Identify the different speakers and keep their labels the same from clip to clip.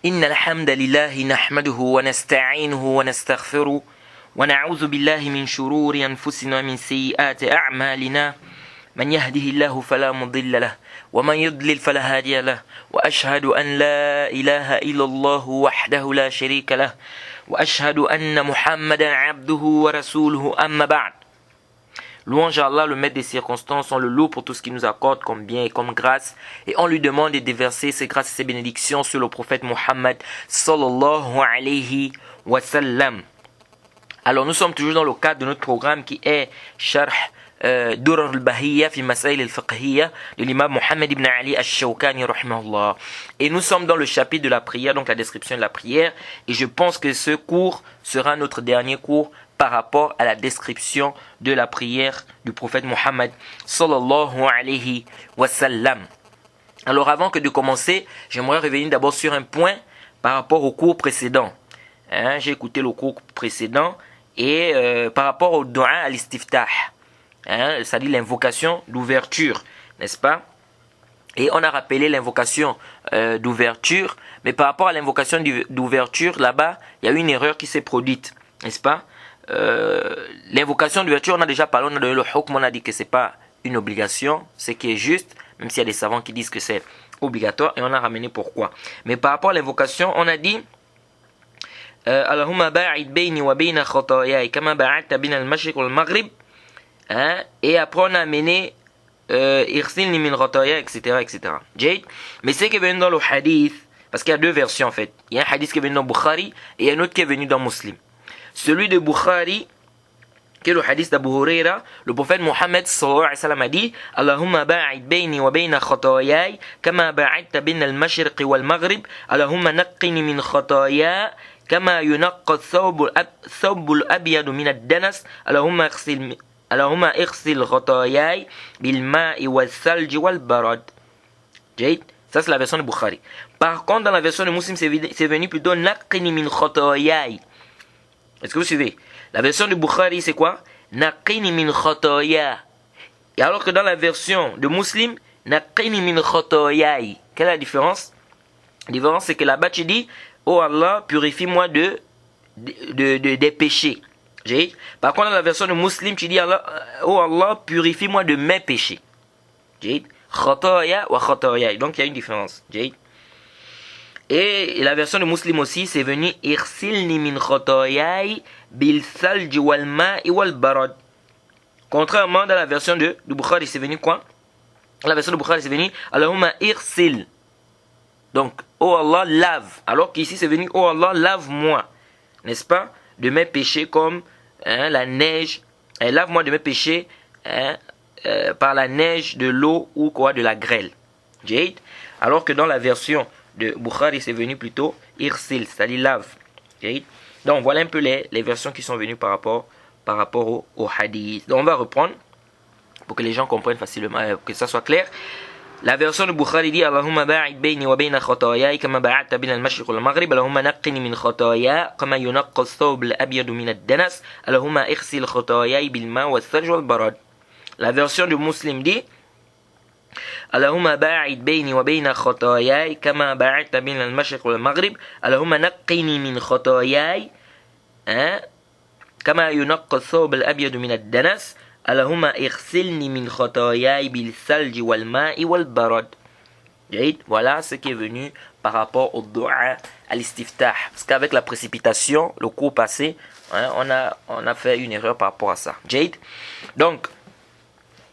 Speaker 1: إن الحمد لله نحمده ونستعينه ونستغفره ونعوذ بالله من شرور أنفسنا ومن سيئات أعمالنا من يهده الله فلا مضل له ومن يضلل فلا هادي له وأشهد أن لا إله إلا الله وحده لا شريك له وأشهد أن محمدا عبده ورسوله أما بعد. Louange à Allah, le maître des circonstances, on le loue pour tout ce qu'il nous accorde comme bien et comme grâce. Et on lui demande de déverser ses grâces et ses bénédictions sur le prophète Muhammad sallallahu alayhi wa sallam. Alors nous sommes toujours dans le cadre de notre programme qui est Sharh Durar al-Bahiyya fi Masail al-Fiqhiyya de l'imam Muhammad ibn Ali al-Shawkani rahimahullah. Et nous sommes dans le chapitre de la prière, donc la description de la prière. Et je pense que ce cours sera notre dernier cours par rapport à la description de la prière du prophète Muhammad sallallahu alayhi wa sallam. Alors avant que de commencer, j'aimerais revenir d'abord sur un point par rapport au cours précédent. J'ai écouté le cours précédent et par rapport au du'a al-istiftah, c'est-à-dire l'invocation d'ouverture, n'est-ce pas? Et on a rappelé l'invocation d'ouverture, mais par rapport à l'invocation d'ouverture, là-bas, il y a eu une erreur qui s'est produite, n'est-ce pas? L'invocation d'ouverture, on a déjà parlé, on a donné le hukm, on a dit que c'est pas une obligation, ce qui est juste, même s'il y a des savants qui disent que c'est obligatoire, et on a ramené pourquoi. Mais par rapport à l'invocation, on a dit Allahumma ba'id bayni wa bayna khataayai kama ba'adta bayna al-mashriq wal maghrib, et après on a amené irsilni min khataaya, etc., etc. Mais ce qui est venu dans le hadith, parce qu'il y a deux versions en fait, il y a un hadith qui est venu dans Bukhari et un autre qui est venu dans Muslim. Celui de Bukhari, qui est le hadith d'Abu Huraira, le prophète Muhammad sallallahu alayhi wa sallam a dit Allahumma ba'id bayni wa bayna khataayai kama ba'adta bayna al-mashriqi wal maghrib Allahumma naqqini min khataaya kama yunaqqa ath-thawb al-abyad min ad-danas Allahumma ighsil khataayai bil ma'i wal thalj wal barad. Ça c'est la version de Bukhari. Par contre dans la version de Muslim c'est venu plutôt naqqini min khataayai. Est-ce que vous suivez? La version de Bukhari, c'est quoi? Naqini min khataaya. Et alors que dans la version de Muslim, Naqini min khataayai. Quelle est la différence? La différence, c'est que là-bas, tu dis, oh Allah, purifie-moi des péchés. Par contre, dans la version de Muslim, tu dis, oh Allah, purifie-moi de mes péchés. Khataaya wa khataayai. Donc, il y a une différence. Et la version de Muslim aussi, c'est venu Irsilni min khataayai bil thalj wal ma'i wal barad. Contrairement dans la version de Bukhari, c'est venu quoi? La version de Bukhari, c'est venu Allahumma irsil. Donc, oh Allah, lave. Alors qu'ici, c'est venu oh Allah, lave-moi. N'est-ce pas? De mes péchés comme la neige. Lave-moi de mes péchés par la neige, de l'eau ou quoi, de la grêle. Alors que dans la version de Bukhari, c'est venu plutôt irsil, c'est-à-dire lave. Donc voilà un peu les versions qui sont venues par rapport au hadith. Donc on va reprendre pour que les gens comprennent facilement, que ça soit clair. La version de Bukhari dit Allahumma ba'id bayni wa bayna khataayai kama ba'adta bayna al-mashriq wal maghrib Allahumma naqqini min khataaya kama yunaqqa ath-thawb al-abyad min ad-danas Allahumma ighsil khataayai bil ma' wa ath-thalj wal barad. La version de Muslim dit Allahumma ba'id bayni wa bayna khataayai kama ba'adta bayna al-mashriq wal maghrib Allahumma naqqini min khataayai kama yunaqqa ath-thawb al-abyad min ad-danas Allahumma ighsilni min khataayai bil thalj wal ma'i wal barad. Voilà ce qui est venu par rapport au du'a al-istiftah. Parce qu'avec la précipitation, le cours passé, on a fait une erreur par rapport à ça. Donc,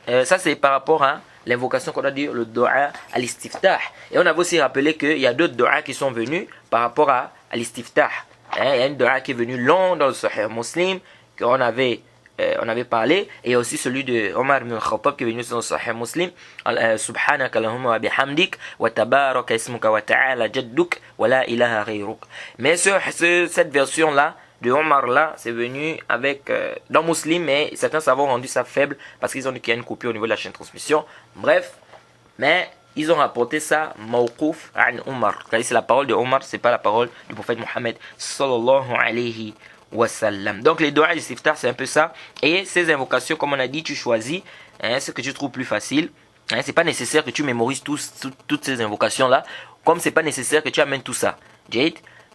Speaker 1: ça c'est par rapport à l'invocation qu'on a dit, le du'a al-istiftah. Et on avait aussi rappelé qu'il y a d'autres du'a qui sont venus par rapport à l'istiftah. Il y a une du'a qui est venue long dans le Sahih Muslim, qu'on avait parlé, et il y a aussi celui de Omar ibn Khattab qui est venu dans le Sahih Muslim, Subhanaka Allahumma wa bihamdik, wa tabaraka ismuka wa ta'ala jadduk, wa la ilaha ghayruk. Mais cette version-là, de Omar là, c'est venu avec dans Muslim, mais certains savants ont rendu ça faible parce qu'ils ont dit qu'il y a une coupure au niveau de la chaîne de transmission. Bref, mais ils ont rapporté ça mawquf an Omar. C'est la parole de Omar, c'est pas la parole du prophète Mohammed sallallahu alayhi wa sallam. Donc les du'a al-istiftah, c'est un peu ça. Et ces invocations, comme on a dit, tu choisis ce que tu trouves plus facile. C'est pas nécessaire que tu mémorises toutes ces invocations là. Comme c'est pas nécessaire que tu amènes tout ça. Jade.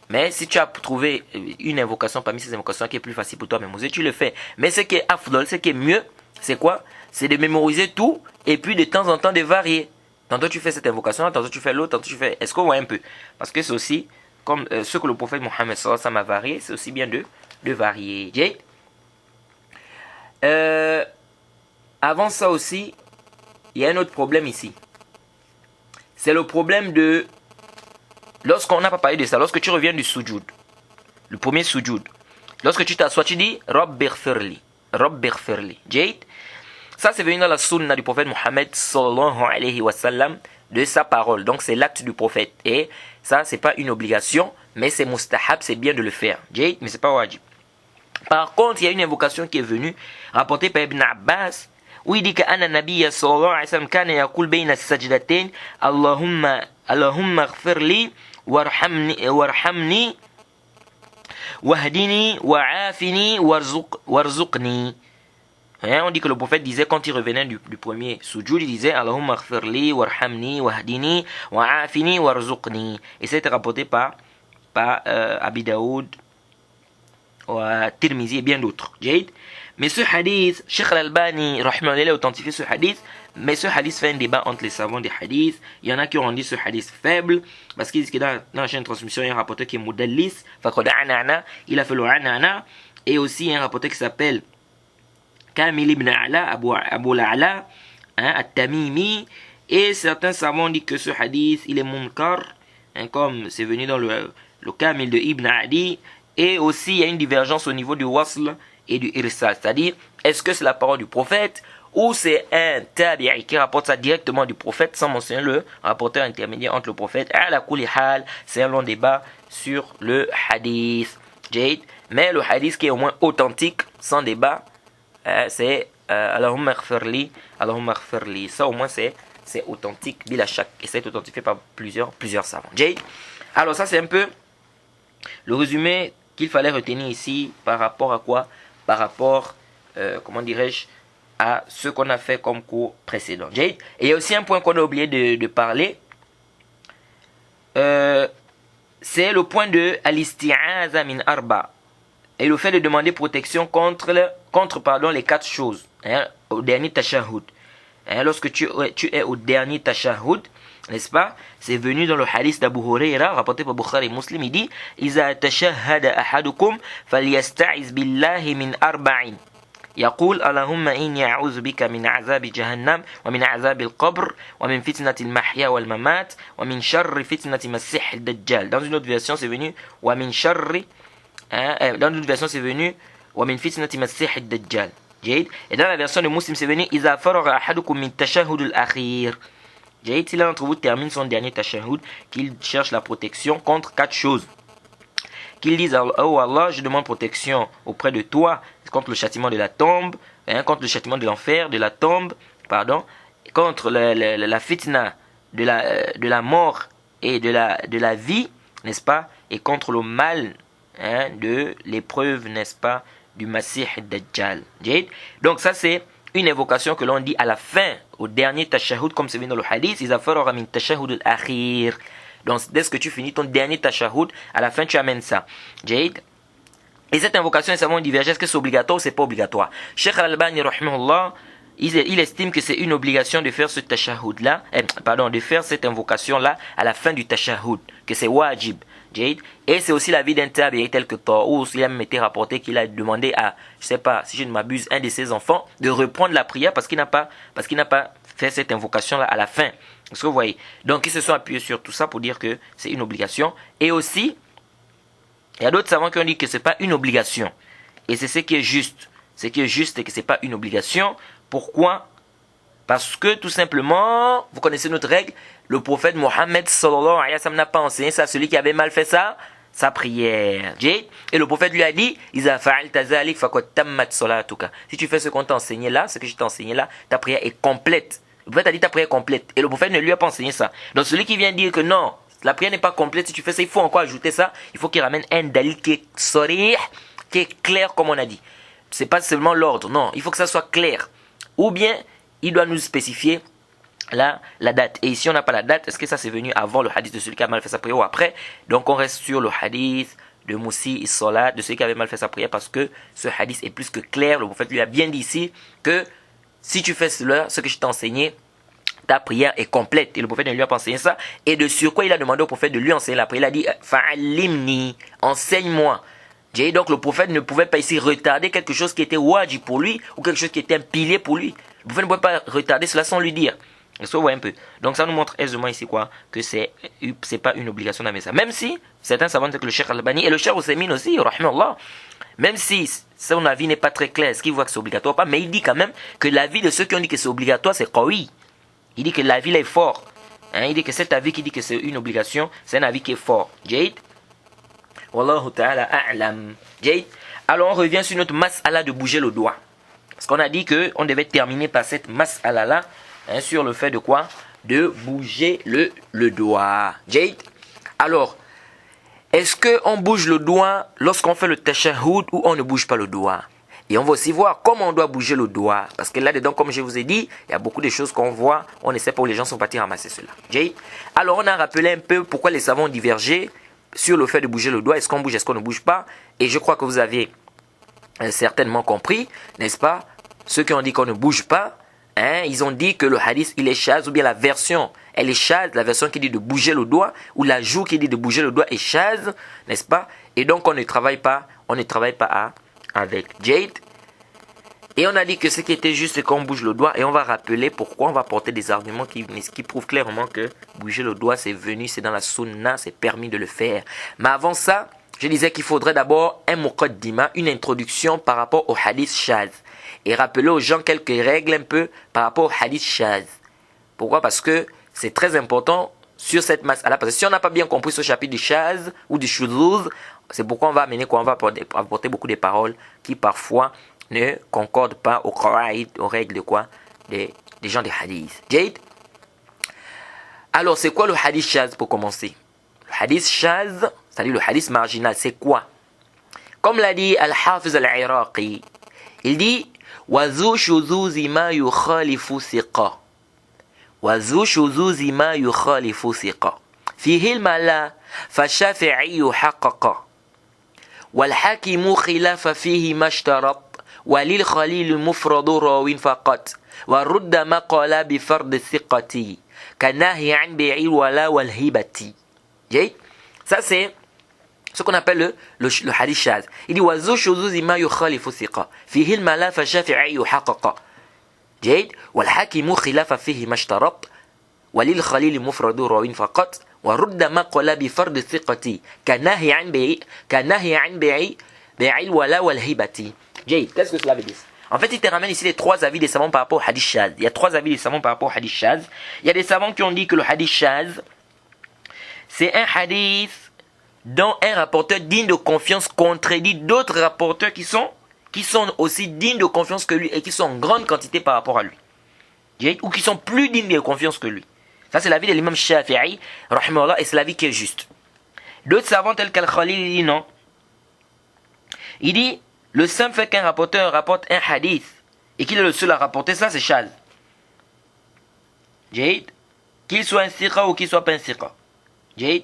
Speaker 1: Mais si tu as trouvé une invocation parmi ces invocations qui est plus facile pour toi à mémoriser, tu le fais. Mais ce qui est afdol, ce qui est mieux, c'est quoi? C'est de mémoriser tout et puis de temps en temps de varier. Tantôt tu fais cette invocation, tantôt tu fais l'autre, tantôt tu fais... Est-ce qu'on voit un peu? Parce que c'est aussi, comme ce que le prophète Mohammed sallallahu alayhi wa sallam a varié, c'est aussi bien de varier. Jade. Avant ça aussi, il y a un autre problème ici. C'est le problème de... Lorsqu'on n'a pas parlé de ça, lorsque tu reviens du sujoud, le premier sujoud, lorsque tu t'assois, tu dis Rabbighfirli, Rabbighfirli. Jade. Ça, c'est venu dans la sunna du prophète Mohammed sallallahu alayhi wa sallam, de sa parole. Donc, c'est l'acte du prophète. Et ça, c'est pas une obligation, mais c'est mustahab, c'est bien de le faire. Jade, mais c'est pas wajib. Par contre, il y a une invocation qui est venue, rapportée par Ibn Abbas, où il dit que Anna Nabiyya sallallahu alayhi wa sallam kana yaqul bayna sajdatain Allahumma ighfirli warhamni wahdini wa'afini warzuqni. On dit que le prophète disait quand il revenait du premier sujoud, il disait Allahumma ighfirli warhamni wahdini wa'afini warzuqni. Et c'était rapporté par Abi Daoud, Tirmizi et bien d'autres. Jade. Mais ce hadith, Sheikh Al-Albani rahimahullah a authentifié ce hadith, mais ce hadith fait un débat entre les savants des hadiths. Il y en a qui ont rendu ce hadith faible parce qu'ils disent que dans la chaîne de transmission il y a un rapporteur qui est Mudallis, il a fait le anana, et aussi il y a un rapporteur qui s'appelle Kamil ibn Ala, Abu La'ala, At-Tamimi, et certains savants disent que ce hadith il est munkar, comme c'est venu dans le Kamil de Ibn Adi. Et aussi il y a une divergence au niveau du wasl et du irsal, c'est-à-dire est-ce que c'est la parole du prophète ou c'est un tabi'i qui rapporte ça directement du prophète sans mentionner le rapporteur intermédiaire entre le prophète. Ala kulli hal, c'est un long débat sur le hadith. Jade. Mais le hadith qui est au moins authentique, sans débat, c'est Allahumma ighfirli, Allahumma ighfirli. Ça au moins c'est authentique, bila shak, et c'est authentifié par plusieurs savants. Jade. Alors ça c'est un peu le résumé qu'il fallait retenir ici par rapport à quoi? Par rapport, comment dirais-je, à ce qu'on a fait comme cours précédent. Jade. Et il y a aussi un point qu'on a oublié de parler. C'est le point de al-isti'aza min arba. Et le fait de demander protection contre les 4 choses. Au dernier tashahhud. Lorsque tu es au dernier tashahhud, n'est-ce pas? C'est venu dans le hadith d'Abu Huraira, rapporté par Bukhari et Muslim. Il dit Iza tashahhada ahadukum falyasta'iz billahi min arba'in. يقول اللهم إني أعوذ بك من عذاب جهنم ومن عذاب القبر ومن فتنة المحيا والممات ومن شر فتنة مسيح الدجال. Dans une autre version c'est venu ومن شر dans une autre version c'est venu ومن فتنة مسيح الدجال. Et dans la version de Muslim c'est venu إذا فرغ أحدكم من تشهد الأخير. Si l'un d'entre vous termine son dernier tashahhud, qu'il cherche la protection contre 4 choses. Qu'il dise oh Allah, je demande protection auprès de toi contre le châtiment de la tombe, contre le châtiment de l'enfer, de la tombe, pardon, contre la fitna de la mort et de la vie, n'est-ce pas, et contre le mal de l'épreuve, n'est-ce pas, du Masih Dajjal. Donc ça c'est une invocation que l'on dit à la fin, au dernier tashahhud, comme c'est venu dans le hadith, إِذَا فَرَغَ مِنْ تَشَهُّدِ الْأَخِيرِ. Donc, dès que tu finis ton dernier tashahhud, à la fin, tu amènes ça. Jade. Et cette invocation, les savants divergent. Est-ce que c'est obligatoire ou c'est pas obligatoire? Sheikh Al-Albani, rahimahullah, il estime que c'est une obligation de faire ce tashahhud-là, de faire cette invocation-là à la fin du tashahhud, que c'est wajib. Jade. Et c'est aussi l'avis d'un tabi'i tel que Taous. Il a même été rapporté qu'il a demandé à, je sais pas, si je ne m'abuse, un de ses enfants de reprendre la prière parce qu'il n'a pas fait cette invocation-là à la fin. Est-ce que vous voyez? Donc ils se sont appuyés sur tout ça pour dire que c'est une obligation. Et aussi, il y a d'autres savants qui ont dit que c'est pas une obligation. Et c'est ce qui est juste. Ce qui est juste, c'est que c'est pas une obligation. Pourquoi? Parce que tout simplement, vous connaissez notre règle, le prophète Mohammed sallallahu alayhi wa sallam n'a pas enseigné ça à celui qui avait mal fait ça, sa prière. Et le prophète lui a dit, si tu fais ce qu'on t'a enseigné là, ce que je t'ai enseigné là, ta prière est complète. Le prophète a dit ta prière est complète. Et le prophète ne lui a pas enseigné ça. Donc celui qui vient dire que non, la prière n'est pas complète, si tu fais ça, il faut encore ajouter ça, il faut qu'il ramène un dalil qui est sarih, qui est clair comme on a dit. C'est pas seulement l'ordre, non, il faut que ça soit clair. Ou bien, il doit nous spécifier la date. Et ici on n'a pas la date, est-ce que ça c'est venu avant le hadith de celui qui a mal fait sa prière ou après? Donc on reste sur le hadith de Moussi Salat, de celui qui avait mal fait sa prière, parce que ce hadith est plus que clair. Le prophète lui a bien dit ici que si tu fais cela, ce que je t'ai enseigné, ta prière est complète. Et le prophète ne lui a pas enseigné ça. Et de sur quoi il a demandé au prophète de lui enseigner la prière. Il a dit fa'alimni, enseigne-moi. Donc le prophète ne pouvait pas ici retarder quelque chose qui était wajib pour lui ou quelque chose qui était un pilier pour lui. Le prophète ne pouvait pas retarder cela sans lui dire. Est-ce que vous voyez un peu? Donc ça nous montre aisément ici quoi? Que c'est pas une obligation d'amener ça. Même si certains savants que le Cheikh Al-Albani et le Cheikh Ousseymine aussi, rahimahullah, même si son avis n'est pas très clair, est-ce qu'il voit que c'est obligatoire ou pas, mais il dit quand même que l'avis de ceux qui ont dit que c'est obligatoire, c'est qawi. Il dit que l'avis est fort. Il dit que cet avis qui dit que c'est une obligation, c'est un avis qui est fort. Jade? Wallahu ta'ala a'lam. Jade? Alors on revient sur notre mas'ala de bouger le doigt. Parce qu'on a dit qu'on devait terminer par cette mas'ala là, sur le fait de quoi? De bouger le doigt. Jade? Alors, est-ce qu'on bouge le doigt lorsqu'on fait le tashahhud ou on ne bouge pas le doigt? Et on va aussi voir comment on doit bouger le doigt. Parce que là-dedans, comme je vous ai dit, il y a beaucoup de choses qu'on voit. On essaie pour les gens sont partis ramasser cela. Jay? Alors, on a rappelé un peu pourquoi les savants ont divergé sur le fait de bouger le doigt. Est-ce qu'on bouge, est-ce qu'on ne bouge pas? Et je crois que vous avez certainement compris, n'est-ce pas? Ceux qui ont dit qu'on ne bouge pas, ils ont dit que le hadith, il est chaz, ou bien la version, elle est chaz, la version qui dit de bouger le doigt, ou la joue qui dit de bouger le doigt est chaz, n'est-ce pas? Et donc, on ne travaille pas avec Jade. Et on a dit que ce qui était juste, c'est qu'on bouge le doigt. Et on va rappeler pourquoi on va porter des arguments qui prouvent clairement que bouger le doigt, c'est venu, c'est dans la sunna, c'est permis de le faire. Mais avant ça, je disais qu'il faudrait d'abord un muqaddima, une introduction par rapport au hadith shaz. Et rappeler aux gens quelques règles un peu par rapport au hadith shaz. Pourquoi? Parce que c'est très important sur cette masse-là. Parce que si on n'a pas bien compris ce chapitre du shaz ou du shuzuz, c'est pourquoi on va amener quoi? On va apporter beaucoup de paroles qui parfois ne concordent pas aux règles de quoi? Des gens des hadiths. Jade? Alors, c'est quoi le hadith shaz pour commencer? Le hadith shaz, c'est-à-dire le hadith marginal, c'est quoi? Comme l'a dit Al-Hafiz Al-Iraqi, il dit وَذُو شُذُوذِ مَا يُخَالِفُ ثِقَةً وَذُو شُذُوذِ مَا يُخَالِفُ ثِقَةً فِيهِ الْمَلَا فَالشَّافِعِيُّ حَقَّقَ والحاكم خلاف فيه ما اشترط وللخليل مفرد راو فقط والرد ما قال بفرد الثقة كالنهي عن بيع الولا والهبة. Ça c'est ce qu'on appelle le hadith shaz. Il dit وَذُو شُذُوذِ مَا يُخَالِفُ ثِقَةً فِيهِ الْمَلَا فَالشَّافِعِيُّ حَقَّقَ جيد والحاكم خلاف فيه ما اشترط وللخليل مفرد راو فقط ورد ما قال بفرد الثقة كنهي عن بيع الولا والهبة. Jay, qu'est-ce que cela veut dire? En fait, il te ramène ici les trois avis des savants par rapport au hadith shaz. Il y a trois avis des savants par rapport au hadith shaz. Il y a des savants qui ont dit que le hadith shaz, c'est un hadith dont un rapporteur digne de confiance contredit d'autres rapporteurs qui sont aussi dignes de confiance que lui et qui sont en grande quantité par rapport à lui. Jay, ou qui sont plus dignes de confiance que lui. Ça, c'est l'avis de l'imam Shafi'i, rahimahullah, et c'est l'avis qui est juste. D'autres savants tels qu'Al-Khalil, il dit non. Il dit, le simple fait qu'un rapporteur rapporte un hadith et qu'il est le seul à rapporter ça, c'est shaz. Jade. Qu'il soit un siqa ou qu'il soit pas un siqa. Jade.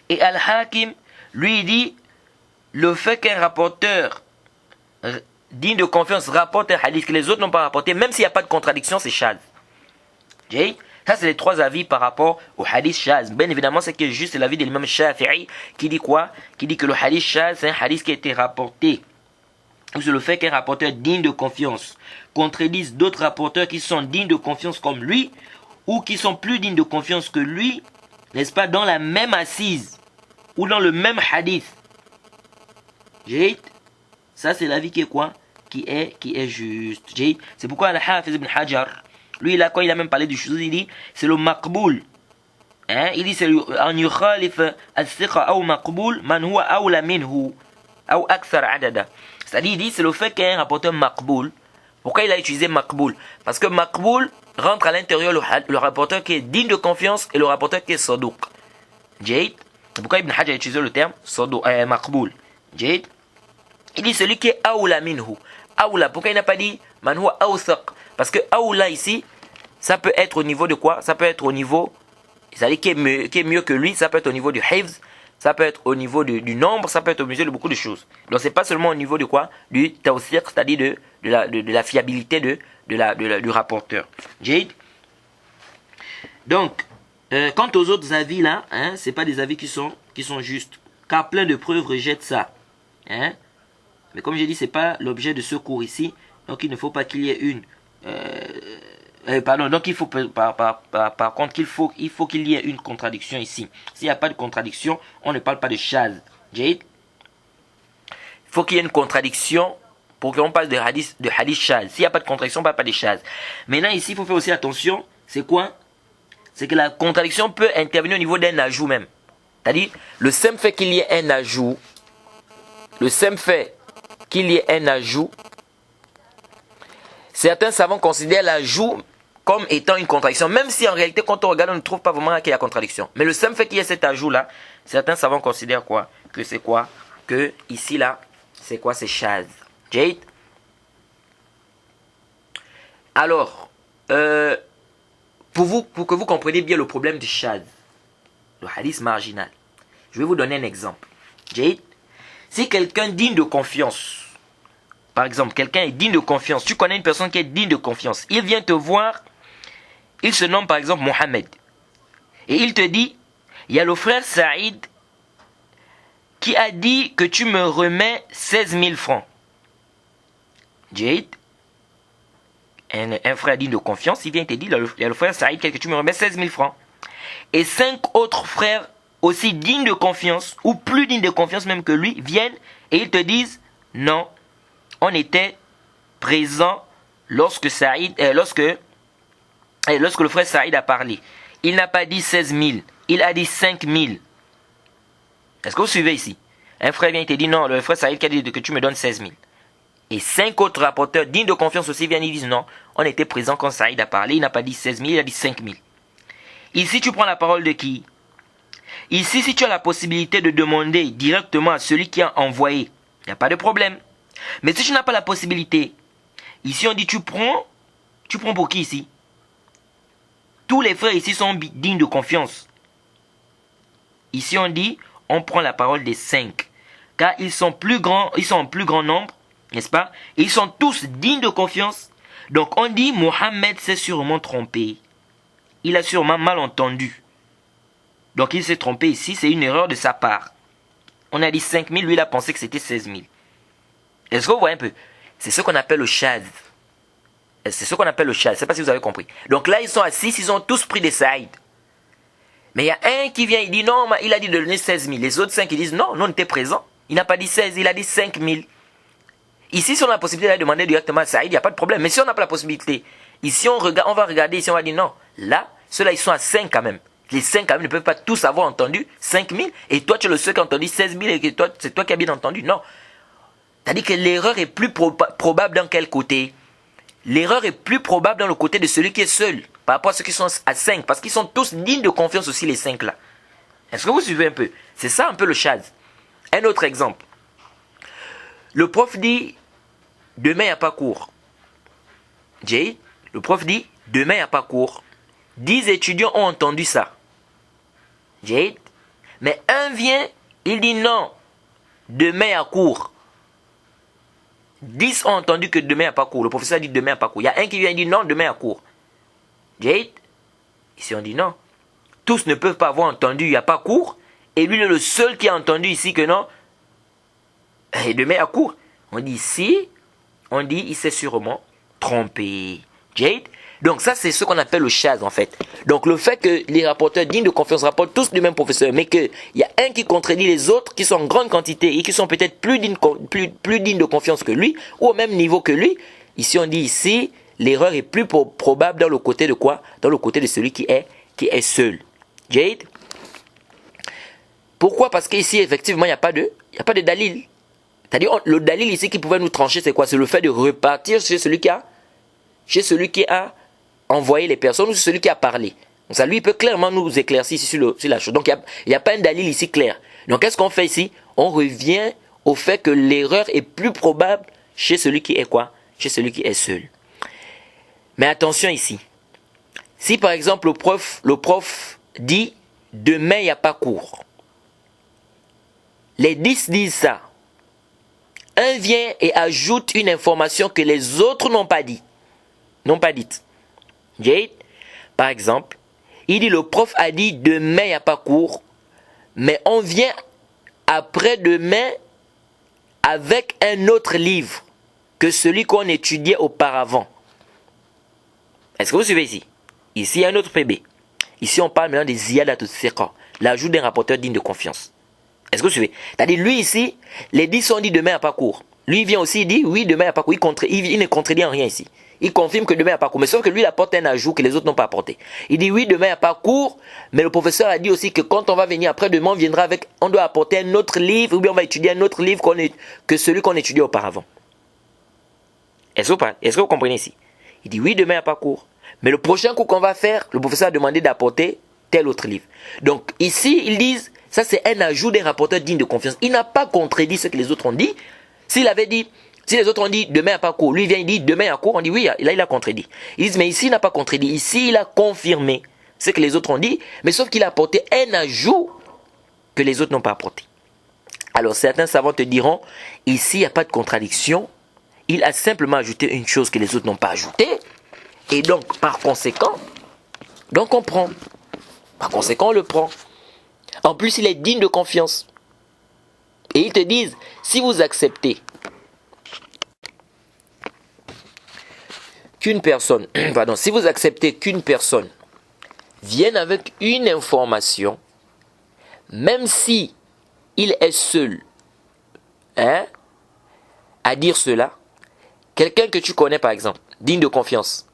Speaker 1: Et Al-Hakim, lui, il dit, le fait qu'un rapporteur digne de confiance rapporte un hadith que les autres n'ont pas rapporté, même s'il n'y a pas de contradiction, c'est shaz. Jade. Ça, c'est les trois avis par rapport au hadith shaz. Bien évidemment, ce qui est juste, c'est l'avis de l'imam Shafi'i qui dit quoi? Qui dit que le hadith shaz, c'est un hadith qui a été rapporté. Ou c'est le fait qu'un rapporteur digne de confiance contredise d'autres rapporteurs qui sont dignes de confiance comme lui, ou qui sont plus dignes de confiance que lui, n'est-ce pas, dans la même assise, ou dans le même hadith. Ça, c'est l'avis qui est quoi? Qui est juste. C'est pourquoi Al-Hafiz ibn Hajar, lui, là, quand il a même parlé du chose, il dit, c'est le maqboul. Il dit, c'est an yukhalif al-thiqa ou maqboul man huwa awla minhu ou akthar adada. C'est-à-dire, il dit, c'est le fait qu'il y ait un rapporteur maqboul. Pourquoi il a utilisé maqboul? Parce que maqboul rentre à l'intérieur le rapporteur qui est digne de confiance et le rapporteur qui est sadouk. C'est pourquoi Ibn Hajj a utilisé le terme maqboul. Il dit, celui qui est awla minhu. Awla, pourquoi il n'a pas dit man huwa awthaq? Parce que awla ici, ça peut être au niveau de quoi? Ça peut être au niveau, c'est-à-dire qui est mieux que lui, ça peut être au niveau du hifz, ça peut être au niveau du nombre, ça peut être au niveau de beaucoup de choses. Donc c'est pas seulement au niveau de quoi? Du tawsiq, c'est-à-dire de la fiabilité du rapporteur. Jade. Donc, quant aux autres avis là, hein, c'est pas des avis qui sont justes. Car plein de preuves rejettent ça. Hein? Mais comme j'ai dit, c'est pas l'objet de ce cours ici. Donc il ne faut pas qu'il y ait une... donc il faut par contre il faut qu'il y ait une contradiction ici. S'il n'y a pas de contradiction, on ne parle pas de shaz. Jade. Il faut qu'il y ait une contradiction pour qu'on parle de hadith shaz. S'il n'y a pas de contradiction, on ne parle pas de shaz. Maintenant ici, il faut faire aussi attention. C'est quoi? C'est que la contradiction peut intervenir au niveau d'un ajout même. C'est-à-dire, le simple fait qu'il y ait un ajout, certains savants considèrent l'ajout comme étant une contradiction, même si en réalité, quand on regarde, on ne trouve pas vraiment qu'il y a contradiction. Mais le simple fait qu'il y ait cet ajout-là, certains savants considèrent quoi? Que c'est quoi? Que ici, là, c'est quoi? C'est shaz. Jade? Alors, pour que vous compreniez bien le problème du shaz, le hadith marginal, je vais vous donner un exemple. Jade? Si quelqu'un digne de confiance, par exemple, quelqu'un est digne de confiance, tu connais une personne qui est digne de confiance, il vient te voir, il se nomme par exemple Mohamed, et il te dit, il y a le frère Saïd qui a dit que tu me remets 16 000 francs. Jade, un frère digne de confiance, il vient te dire, il y a le frère Saïd qui a dit que tu me remets 16 000 francs. Et 5 autres frères aussi dignes de confiance, ou plus dignes de confiance même que lui, viennent et ils te disent, non, on était présent lorsque le frère Saïd a parlé. Il n'a pas dit 16 000, il a dit 5 000. Est-ce que vous suivez ici? Un frère vient et te dit, non, le frère Saïd qui a dit que tu me donnes 16 000. Et 5 autres rapporteurs dignes de confiance aussi viennent et disent, non, on était présent quand Saïd a parlé, il n'a pas dit 16 000, il a dit 5 000. Ici, tu prends la parole de qui? Ici, si tu as la possibilité de demander directement à celui qui a envoyé, il n'y a pas de problème. Mais si tu n'as pas la possibilité, ici on dit tu prends pour qui ici? Tous les frères ici sont dignes de confiance. Ici on dit on prend la parole des 5. Car ils sont plus grands, ils sont en plus grand nombre, n'est-ce pas? Et ils sont tous dignes de confiance. Donc on dit Mohammed s'est sûrement trompé. Il a sûrement mal entendu. Donc il s'est trompé ici, c'est une erreur de sa part. On a dit 5 000, lui il a pensé que c'était 16 000. Est-ce que vous voyez un peu? C'est ce qu'on appelle le shaz. C'est ce qu'on appelle le shaz. Je ne sais pas si vous avez compris. Donc là, ils sont assis, ils ont tous pris des Saïd. Mais il y a un qui vient, il dit non, il a dit de donner 16 000. Les autres 5, ils disent non, nous on était présents. Il n'a pas dit 16, il a dit 5 000. Ici, si on a la possibilité de demander directement à Saïd, il n'y a pas de problème. Mais si on n'a pas la possibilité, ici on va regarder, ici on va dire non. Là, ceux-là, ils sont à 5 quand même. Les 5 quand même ne peuvent pas tous avoir entendu 5 000. Et toi, tu es le seul qui a entendu 16 000 et que toi, c'est toi qui as bien entendu. Non. C'est-à-dire que l'erreur est plus probable dans quel côté? L'erreur est plus probable dans le côté de celui qui est seul, par rapport à ceux qui sont à 5, parce qu'ils sont tous dignes de confiance aussi, les 5 là. Est-ce que vous suivez un peu? C'est ça un peu le shaz. Un autre exemple. Le prof dit, demain il n'y a pas cours. Jay, le prof dit, demain il n'y a pas cours. 10 étudiants ont entendu ça. Jay, mais un vient, il dit non, demain il y a cours. 10 ont entendu que demain il n'y a pas cours. Le professeur dit demain il n'y a pas cours. Il y a un qui vient et dit non, demain il y a cours. Jade, ici on dit non. Tous ne peuvent pas avoir entendu il n'y a pas cours. Et lui il est le seul qui a entendu ici que non. Et demain il y a cours. On dit ici, on dit il s'est sûrement trompé. Jade. Donc ça c'est ce qu'on appelle le shaz en fait. Donc le fait que les rapporteurs dignes de confiance rapportent tous du même professeur, mais qu'il y a un qui contredit les autres, qui sont en grande quantité et qui sont peut-être plus dignes de confiance que lui, ou au même niveau que lui, ici on dit ici, l'erreur est plus probable dans le côté de quoi? Dans le côté de celui qui est seul. Jade. Pourquoi? Parce qu'ici effectivement il n'y a pas de dalil. C'est-à-dire le dalil ici qui pouvait nous trancher c'est quoi? C'est le fait de repartir chez celui qui a envoyer les personnes ou celui qui a parlé. Donc ça lui peut clairement nous éclaircir ici sur la chose. Donc il n'y a pas un dalil ici clair. Donc qu'est-ce qu'on fait ici? On revient au fait que l'erreur est plus probable chez celui qui est quoi? Chez celui qui est seul. Mais attention ici. Si par exemple le prof dit demain il n'y a pas cours, les 10 disent ça. Un vient et ajoute une information que les autres n'ont pas dit, n'ont pas dite. Par exemple, il dit le prof a dit demain il n'y a pas cours, mais on vient après-demain avec un autre livre que celui qu'on étudiait auparavant. Est-ce que vous suivez ici? Ici, il y a un autre PB. Ici, on parle maintenant des ziyadatul thiqa, l'ajout d'un rapporteur digne de confiance. Est-ce que vous suivez? C'est-à-dire, lui ici, les 10 ont dit demain il n'y a pas cours. Lui, il vient aussi, il dit oui, demain il n'y a pas cours. Il ne contredit en rien ici. Il confirme que demain il n'y a pas cours. Mais sauf que lui, il apporte un ajout que les autres n'ont pas apporté. Il dit oui, demain il n'y a pas cours. Mais le professeur a dit aussi que quand on va venir après-demain, on viendra avec, on doit apporter un autre livre, ou bien on va étudier un autre livre que celui qu'on étudiait auparavant. Est-ce que vous comprenez ici? Il dit oui, demain il n'y a pas cours. Mais le prochain cours qu'on va faire, le professeur a demandé d'apporter tel autre livre. Donc ici, ils disent, ça c'est un ajout des rapporteurs dignes de confiance. Il n'a pas contredit ce que les autres ont dit. S'il avait dit, si les autres ont dit demain il n'y a pas cours, lui vient, il dit demain il y a cours, on dit oui, là il a contredit. Ils disent mais ici il n'a pas contredit, ici il a confirmé ce que les autres ont dit, mais sauf qu'il a apporté un ajout que les autres n'ont pas apporté. Alors certains savants te diront, ici il n'y a pas de contradiction, il a simplement ajouté une chose que les autres n'ont pas ajoutée, et donc par conséquent, donc on prend. Par conséquent on le prend. En plus il est digne de confiance. Et ils te disent, si vous acceptez qu'une personne, si vous acceptez qu'une personne vienne avec une information, même si il est seul, à dire cela, quelqu'un que tu connais par exemple, digne de confiance,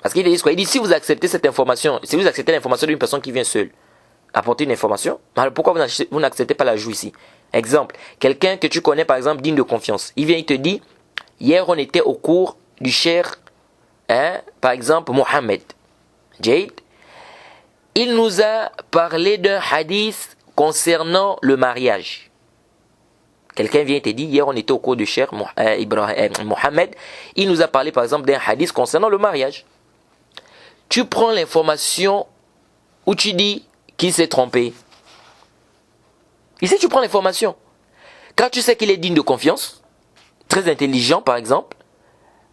Speaker 1: parce qu'il dit quoi? Il dit si vous acceptez cette information, si vous acceptez l'information d'une personne qui vient seule, apporter une information, alors pourquoi vous n'acceptez pas l'ajout ici? Exemple, quelqu'un que tu connais par exemple digne de confiance, il vient, il te dit, hier on était au cours du cher, par exemple Mohammed, Jade, il nous a parlé d'un hadith concernant le mariage. Quelqu'un vient et te dit, hier on était au cours du cher Mohammed, il nous a parlé par exemple d'un hadith concernant le mariage. Tu prends l'information où tu dis qu'il s'est trompé. Ici, tu prends l'information. Quand tu sais qu'il est digne de confiance, très intelligent par exemple,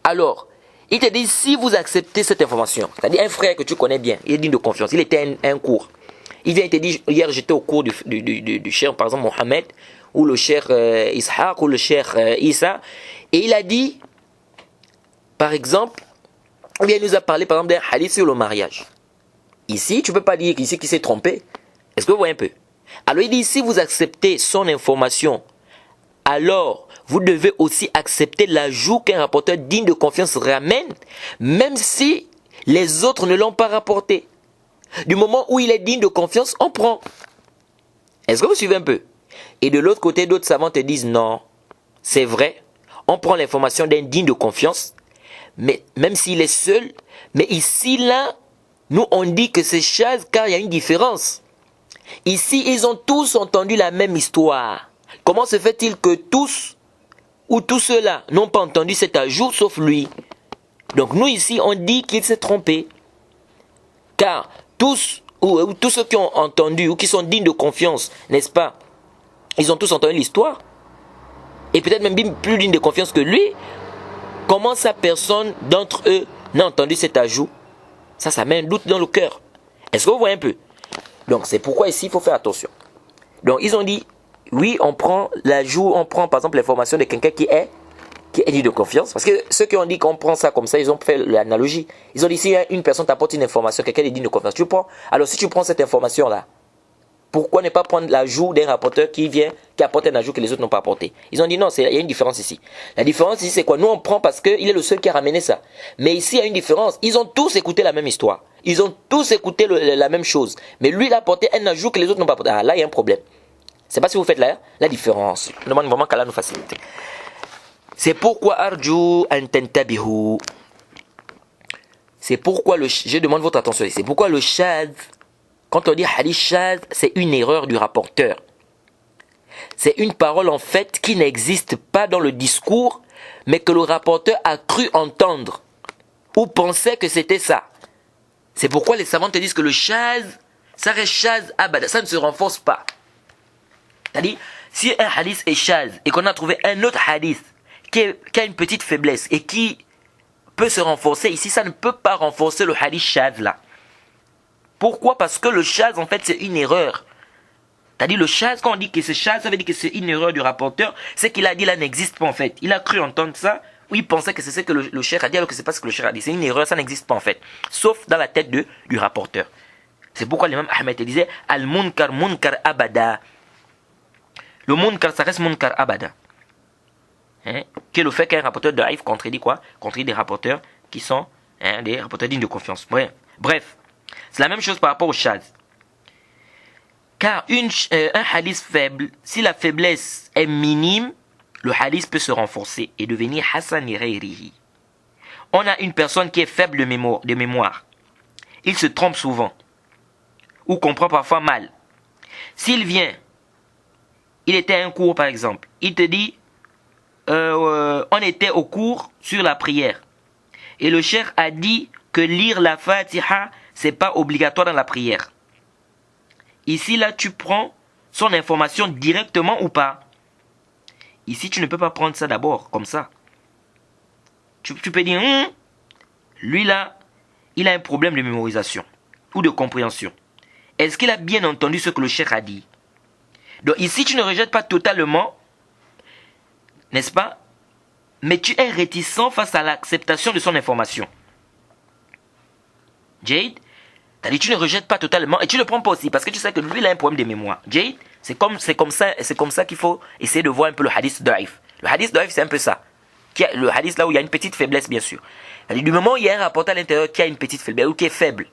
Speaker 1: alors, il te dit, si vous acceptez cette information, c'est-à-dire un frère que tu connais bien, il est digne de confiance, il était un cours. Il vient et te dit, hier j'étais au cours du cher, par exemple, Mohammed, ou le cher Ishaq, ou le cher Isa, et il a dit, par exemple, il nous a parlé par exemple d'un hadith sur le mariage. Ici, tu ne peux pas dire ici qu'il s'est trompé. Est-ce que vous voyez un peu? Alors il dit, si vous acceptez son information, alors vous devez aussi accepter l'ajout qu'un rapporteur digne de confiance ramène, même si les autres ne l'ont pas rapporté. Du moment où il est digne de confiance, on prend. Est-ce que vous suivez un peu? Et de l'autre côté, d'autres savants te disent, non, c'est vrai, on prend l'information d'un digne de confiance, mais même s'il est seul, mais ici, là, nous on dit que c'est chaz car il y a une différence. Ici, ils ont tous entendu la même histoire. Comment se fait-il que tous, ou tous ceux-là, n'ont pas entendu cet ajout, sauf lui? Donc nous ici, on dit qu'il s'est trompé. Car tous, ou tous ceux qui ont entendu, ou qui sont dignes de confiance, n'est-ce pas? Ils ont tous entendu l'histoire. Et peut-être même plus dignes de confiance que lui. Comment sa personne d'entre eux n'a entendu cet ajout? Ça met un doute dans le cœur. Est-ce que vous voyez un peu? Donc c'est pourquoi ici il faut faire attention. Donc ils ont dit, oui on prend l'ajout, on prend par exemple l'information de quelqu'un qui est digne de confiance. Parce que ceux qui ont dit qu'on prend ça comme ça, ils ont fait l'analogie. Ils ont dit si une personne t'apporte une information, quelqu'un est digne de confiance, tu prends. Alors si tu prends cette information là, pourquoi ne pas prendre l'ajout d'un rapporteur qui apporte un ajout que les autres n'ont pas apporté? Ils ont dit non, il y a une différence ici. La différence ici c'est quoi? Nous on prend parce qu'il est le seul qui a ramené ça. Mais ici il y a une différence. Ils ont tous écouté la même histoire. Ils ont tous écouté la même chose. Mais lui il a apporté un ajout que les autres n'ont pas apporté. Ah là il y a un problème. C'est pas si vous faites la différence. Je demande vraiment qu'Allah nous facilite. C'est pourquoi Arju an tantabihu. C'est pourquoi je demande votre attention ici. C'est pourquoi le shadh, quand on dit hadith shadh, c'est une erreur du rapporteur. C'est une parole en fait qui n'existe pas dans le discours, mais que le rapporteur a cru entendre ou pensait que c'était ça. C'est pourquoi les savants te disent que le shaz, ça reste shaz abada, ça ne se renforce pas. C'est-à-dire, si un hadith est shaz et qu'on a trouvé un autre hadith qui a une petite faiblesse et qui peut se renforcer, ici ça ne peut pas renforcer le hadith shaz là. Pourquoi? Parce que le shaz en fait c'est une erreur. C'est-à-dire le shaz, quand on dit que c'est shaz, ça veut dire que c'est une erreur du rapporteur, c'est qu'il a dit là n'existe pas en fait. Il a cru entendre ça, ou il pensait que c'est ce que le cheikh a dit alors que c'est pas ce que le cheikh a dit. C'est une erreur, ça n'existe pas en fait. Sauf dans la tête du rapporteur. C'est pourquoi l'imam Ahmed disait Al-Munkar Munkar Abada. Le Munkar, ça reste Munkar Abada. Qui est le fait qu'un rapporteur de Haïf contredit quoi? Contredit des rapporteurs qui sont des rapporteurs dignes de confiance. Bref, c'est la même chose par rapport au shaz. Car un hadith faible, si la faiblesse est minime, le hadith peut se renforcer et devenir Hassan Ghayrihi. On a une personne qui est faible de mémoire. Il se trompe souvent ou comprend parfois mal. S'il vient, il était à un cours par exemple, il te dit on était au cours sur la prière et le cheikh a dit que lire la Fatiha c'est pas obligatoire dans la prière. Ici là tu prends son information directement ou pas? Ici tu ne peux pas prendre ça d'abord comme ça. Tu peux dire lui là il a un problème de mémorisation ou de compréhension. Est-ce qu'il a bien entendu ce que le cheikh a dit? Donc ici tu ne rejettes pas totalement, n'est-ce pas? Mais tu es réticent face à l'acceptation de son information. Jade, c'est-à-dire tu ne rejettes pas totalement et tu ne le prends pas aussi parce que tu sais que lui il a un problème de mémoire. Jade, c'est comme ça qu'il faut essayer de voir un peu le hadith d'Aïf. Le hadith d'Aïf c'est un peu ça. Le hadith là où il y a une petite faiblesse bien sûr. C'est-à-dire, du moment où il y a un rapporteur à l'intérieur qui a une petite faiblesse ou qui est faible,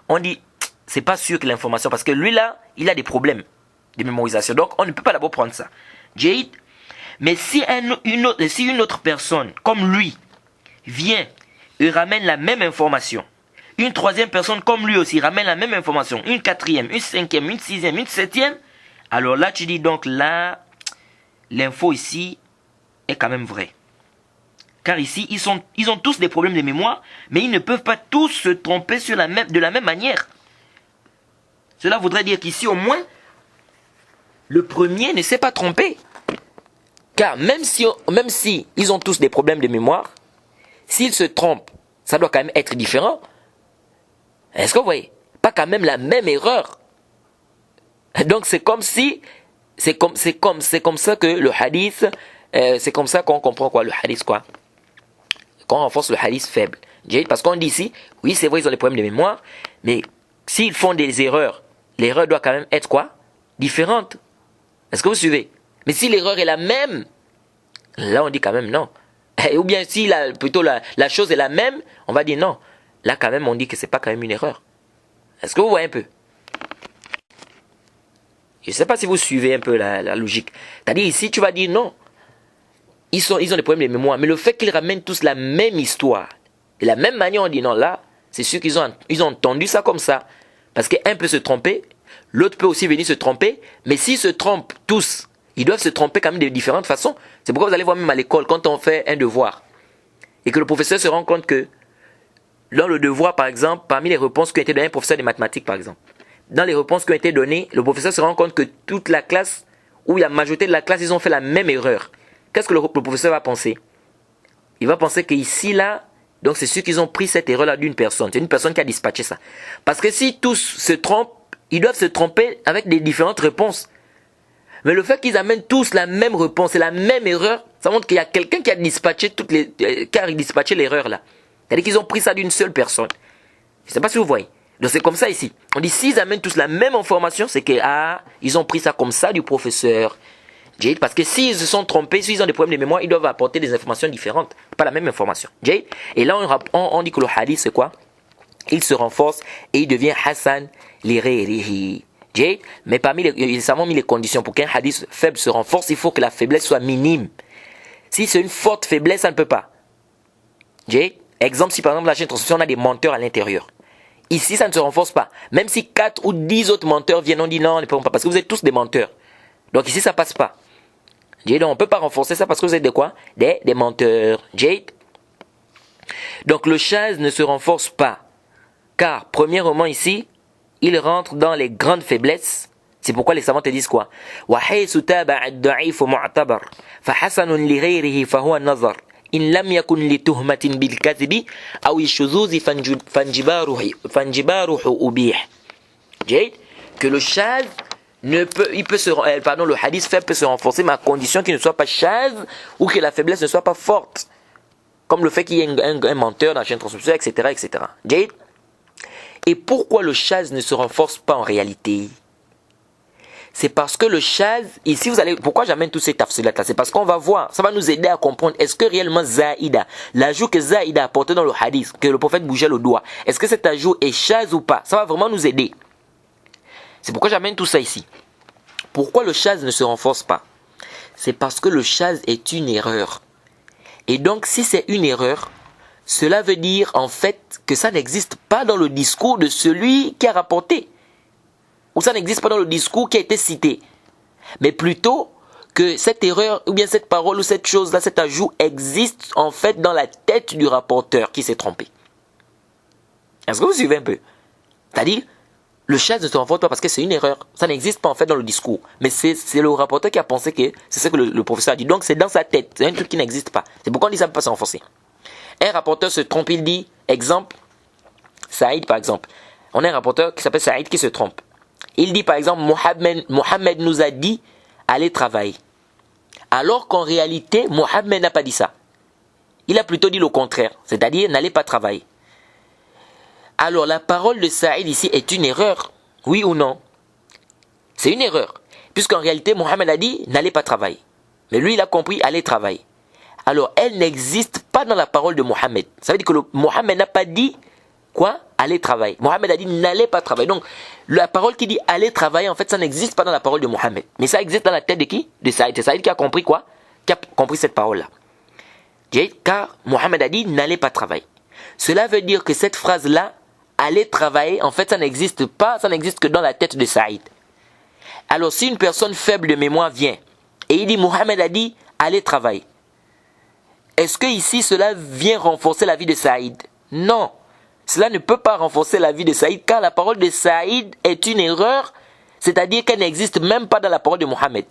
Speaker 1: on dit c'est pas sûr que l'information parce que lui là il a des problèmes de mémorisation. Donc on ne peut pas d'abord prendre ça. Jade, mais si une autre personne comme lui vient et ramène la même information, une troisième personne comme lui aussi ramène la même information, une quatrième, une cinquième, une sixième, une septième, alors là tu dis donc là l'info ici est quand même vraie. Car ici ils ont tous des problèmes de mémoire, mais ils ne peuvent pas tous se tromper de la même manière. Cela voudrait dire qu'ici au moins le premier ne s'est pas trompé. Car même si ils ont tous des problèmes de mémoire, s'ils se trompent, ça doit quand même être différent. Est-ce que vous voyez? Pas quand même la même erreur. Donc c'est comme ça que le hadith, c'est comme ça qu'on comprend quoi, le hadith quoi. Qu'on renforce le hadith faible. Parce qu'on dit ici, oui c'est vrai ils ont des problèmes de mémoire, mais s'ils font des erreurs, l'erreur doit quand même être quoi? Différente. Est-ce que vous suivez? Mais si l'erreur est la même, là on dit quand même non. Ou bien si plutôt la chose est la même, on va dire non. Là quand même on dit que c'est pas quand même une erreur. Est-ce que vous voyez un peu? Je ne sais pas si vous suivez un peu la logique. C'est-à-dire ici tu vas dire non. Ils ont des problèmes de mémoire. Mais le fait qu'ils ramènent tous la même histoire, de la même manière on dit non là, c'est sûr qu'ils ont entendu ça comme ça. Parce qu'un peut se tromper, l'autre peut aussi venir se tromper, mais s'ils se trompent tous, ils doivent se tromper quand même de différentes façons. C'est pourquoi vous allez voir même à l'école, quand on fait un devoir, et que le professeur se rend compte que, dans le devoir par exemple, parmi les réponses qui ont été données à un professeur de mathématiques par exemple, dans les réponses qui ont été données, le professeur se rend compte que toute la classe, ou la majorité de la classe, ils ont fait la même erreur. Qu'est-ce que le professeur va penser? Il va penser qu'ici, là, donc c'est sûr qu'ils ont pris cette erreur-là d'une personne. C'est une personne qui a dispatché ça. Parce que si tous se trompent, ils doivent se tromper avec des différentes réponses. Mais le fait qu'ils amènent tous la même réponse et la même erreur, ça montre qu'il y a quelqu'un qui a dispatché l'erreur là. C'est-à-dire qu'ils ont pris ça d'une seule personne. Je ne sais pas si vous voyez. Donc c'est comme ça ici. On dit s'ils amènent tous la même information, c'est que ils ont pris ça comme ça du professeur. Jade, parce que s'ils se sont trompés, s'ils ont des problèmes de mémoire, ils doivent apporter des informations différentes, pas la même information. Jade. Et là on dit que le hadith c'est quoi? Il se renforce et il devient Hassan li-ghayrihi. Jade. Mais parmi les savants ont mis les conditions pour qu'un hadith faible se renforce, il faut que la faiblesse soit minime. Si c'est une forte faiblesse, ça ne peut pas. Jade. Exemple, si par exemple la chaîne de transmission on a des menteurs à l'intérieur. Ici, ça ne se renforce pas. Même si 4 ou 10 autres menteurs viennent, on dit non, on ne peut pas, parce que vous êtes tous des menteurs. Donc ici, ça passe pas. Jade, on ne peut pas renforcer ça parce que vous êtes de quoi? Des menteurs. Jade. Donc le shaz ne se renforce pas. Car, premièrement ici, il rentre dans les grandes faiblesses. C'est pourquoi les savants te disent quoi? وحيث تابع الضعيف معتبر فحسن لغيره فهو النظر إن لم يكن لتهمة بالكذب أو الشذوذ فانجباره أبيح. جيد que le shadh ne peut, le hadith faible peut se renforcer, mais à condition qu'il ne soit pas shadh ou que la faiblesse ne soit pas forte, comme le fait qu'il y ait un menteur dans la chaîne transmission, etc., etc. جيد. Et pourquoi le shadh ne se renforce pas en réalité? C'est parce que le shadh, ici vous allez, pourquoi j'amène tous ces tafsilat là? C'est parce qu'on va voir, ça va nous aider à comprendre, est-ce que réellement Zaïda, l'ajout que Zaïda a apporté dans le hadith, que le prophète bougeait le doigt, est-ce que cet ajout est shadh ou pas? Ça va vraiment nous aider. C'est pourquoi j'amène tout ça ici. Pourquoi le shadh ne se renforce pas? C'est parce que le shadh est une erreur. Et donc si c'est une erreur, cela veut dire en fait que ça n'existe pas dans le discours de celui qui a rapporté. Ou ça n'existe pas dans le discours qui a été cité. Mais plutôt que cette erreur, ou bien cette parole, ou cette chose-là, cet ajout existe en fait dans la tête du rapporteur qui s'est trompé. Est-ce que vous suivez un peu? C'est-à-dire, le shadh ne se renforce pas parce que c'est une erreur. Ça n'existe pas en fait dans le discours. Mais c'est le rapporteur qui a pensé que c'est ce que le professeur a dit. Donc c'est dans sa tête. C'est un truc qui n'existe pas. C'est pourquoi on dit ça ne peut pas se renforcer. Un rapporteur se trompe, il dit, exemple, Saïd par exemple. On a un rapporteur qui s'appelle Saïd qui se trompe. Il dit par exemple, Mohamed nous a dit, allez travailler. Alors qu'en réalité, Mohamed n'a pas dit ça. Il a plutôt dit le contraire, c'est-à-dire, n'allez pas travailler. Alors la parole de Saïd ici est une erreur, oui ou non? C'est une erreur, puisqu'en réalité, Mohamed a dit, n'allez pas travailler. Mais lui, il a compris, allez travailler. Alors, elle n'existe pas dans la parole de Mohamed. Ça veut dire que Mohamed n'a pas dit, quoi? Allez travailler. Mohamed a dit, n'allez pas travailler. Donc, la parole qui dit, allez travailler, en fait, ça n'existe pas dans la parole de Mohamed. Mais ça existe dans la tête de qui? De Saïd. C'est Saïd qui a compris quoi? Qui a compris cette parole-là. Car Mohamed a dit, n'allez pas travailler. Cela veut dire que cette phrase-là, allez travailler, en fait, ça n'existe pas, ça n'existe que dans la tête de Saïd. Alors, si une personne faible de mémoire vient, et il dit, Mohamed a dit, allez travailler. Est-ce que ici cela vient renforcer la vie de Saïd? Non. Cela ne peut pas renforcer la vie de Saïd car la parole de Saïd est une erreur, c'est-à-dire qu'elle n'existe même pas dans la parole de Mohamed.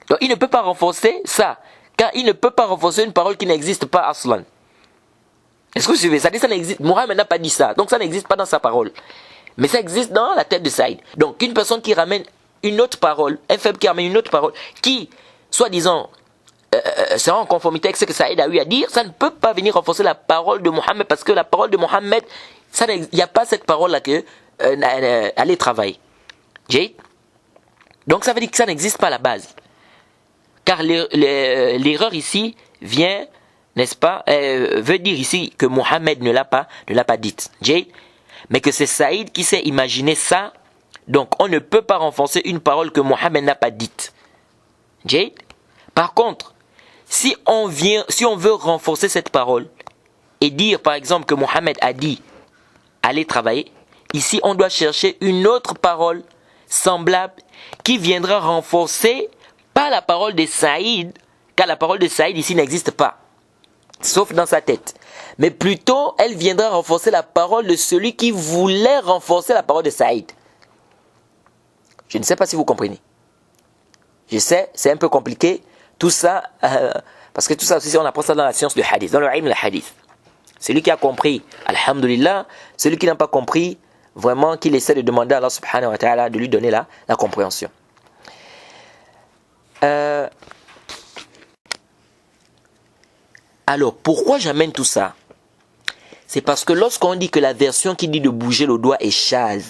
Speaker 1: Donc il ne peut pas renforcer ça, car il ne peut pas renforcer une parole qui n'existe pas aslan. Est-ce que vous suivez? Ça dit ça n'existe. Mohamed n'a pas dit ça, donc ça n'existe pas dans sa parole. Mais ça existe dans la tête de Saïd. Donc une personne qui ramène une autre parole, un faible qui ramène une autre parole, qui, soi-disant, sera en conformité avec ce que Saïd a eu à dire, ça ne peut pas venir renforcer la parole de Mohamed parce que la parole de Mohamed, il n'y a pas cette parole-là que aller travailler. Donc ça veut dire que ça n'existe pas à la base. Car l'erreur ici vient, n'est-ce pas, veut dire ici que Mohamed ne l'a pas dite. Mais que c'est Saïd qui s'est imaginé ça, donc on ne peut pas renforcer une parole que Mohamed n'a pas dite. Par contre, si on veut renforcer cette parole et dire par exemple que Mohamed a dit allez travailler, ici on doit chercher une autre parole semblable qui viendra renforcer pas la parole de Saïd, car la parole de Saïd ici n'existe pas, sauf dans sa tête. Mais plutôt elle viendra renforcer la parole de celui qui voulait renforcer la parole de Saïd. Je ne sais pas si vous comprenez. Je sais, c'est un peu compliqué. Tout ça, parce que tout ça aussi, on apprend ça dans la science du hadith, dans le ilm le hadith. Celui qui a compris, alhamdulillah, celui qui n'a pas compris, vraiment qu'il essaie de demander à Allah subhanahu wa ta'ala de lui donner la compréhension. Alors, pourquoi j'amène tout ça? C'est parce que lorsqu'on dit que la version qui dit de bouger le doigt est shadh,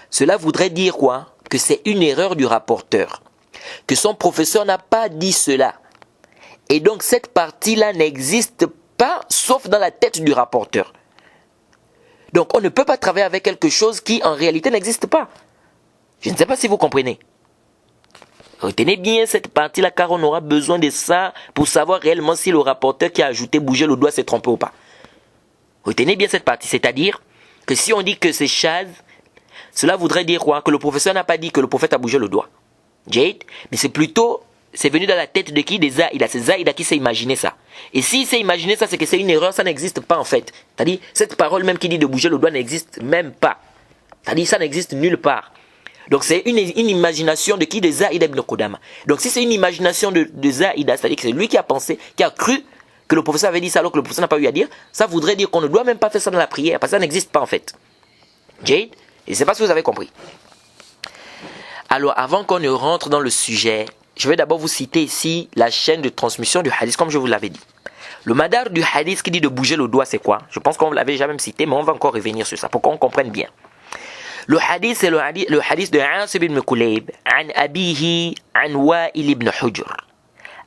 Speaker 1: cela voudrait dire quoi? Que c'est une erreur du rapporteur. Que son professeur n'a pas dit cela. Et donc cette partie-là n'existe pas sauf dans la tête du rapporteur. Donc on ne peut pas travailler avec quelque chose qui en réalité n'existe pas. Je ne sais pas si vous comprenez. Retenez bien cette partie-là car on aura besoin de ça pour savoir réellement si le rapporteur qui a ajouté bouger le doigt s'est trompé ou pas. Retenez bien cette partie, c'est-à-dire que si on dit que c'est shadh, cela voudrait dire quoi? Que le professeur n'a pas dit que le prophète a bougé le doigt. Mais c'est plutôt c'est venu dans la tête de qui? Des Zaïda. C'est Zaïda qui s'est imaginé ça. Et s'il s'est imaginé ça, c'est que c'est une erreur, ça n'existe pas en fait. C'est-à-dire, cette parole même qui dit de bouger le doigt n'existe même pas. C'est-à-dire, ça n'existe nulle part. Donc c'est une imagination de qui? De Zaïda ibn Qudama. Donc si c'est une imagination de Zaïda, c'est-à-dire que c'est lui qui a pensé, qui a cru que le professeur avait dit ça alors que le professeur n'a pas eu à dire, ça voudrait dire qu'on ne doit même pas faire ça dans la prière, parce que ça n'existe pas en fait. Jade? Et c'est pas ce que vous avez compris. Alors avant qu'on ne rentre dans le sujet, je vais d'abord vous citer ici la chaîne de transmission du hadith, comme je vous l'avais dit. Le madar du hadith qui dit de bouger le doigt, c'est quoi? Je pense qu'on l'avait déjà même cité, mais on va encore revenir sur ça pour qu'on comprenne bien. Le hadith, c'est le hadith de Asib ibn Kulayb, an abihi, an Wa'il ibn Hujr.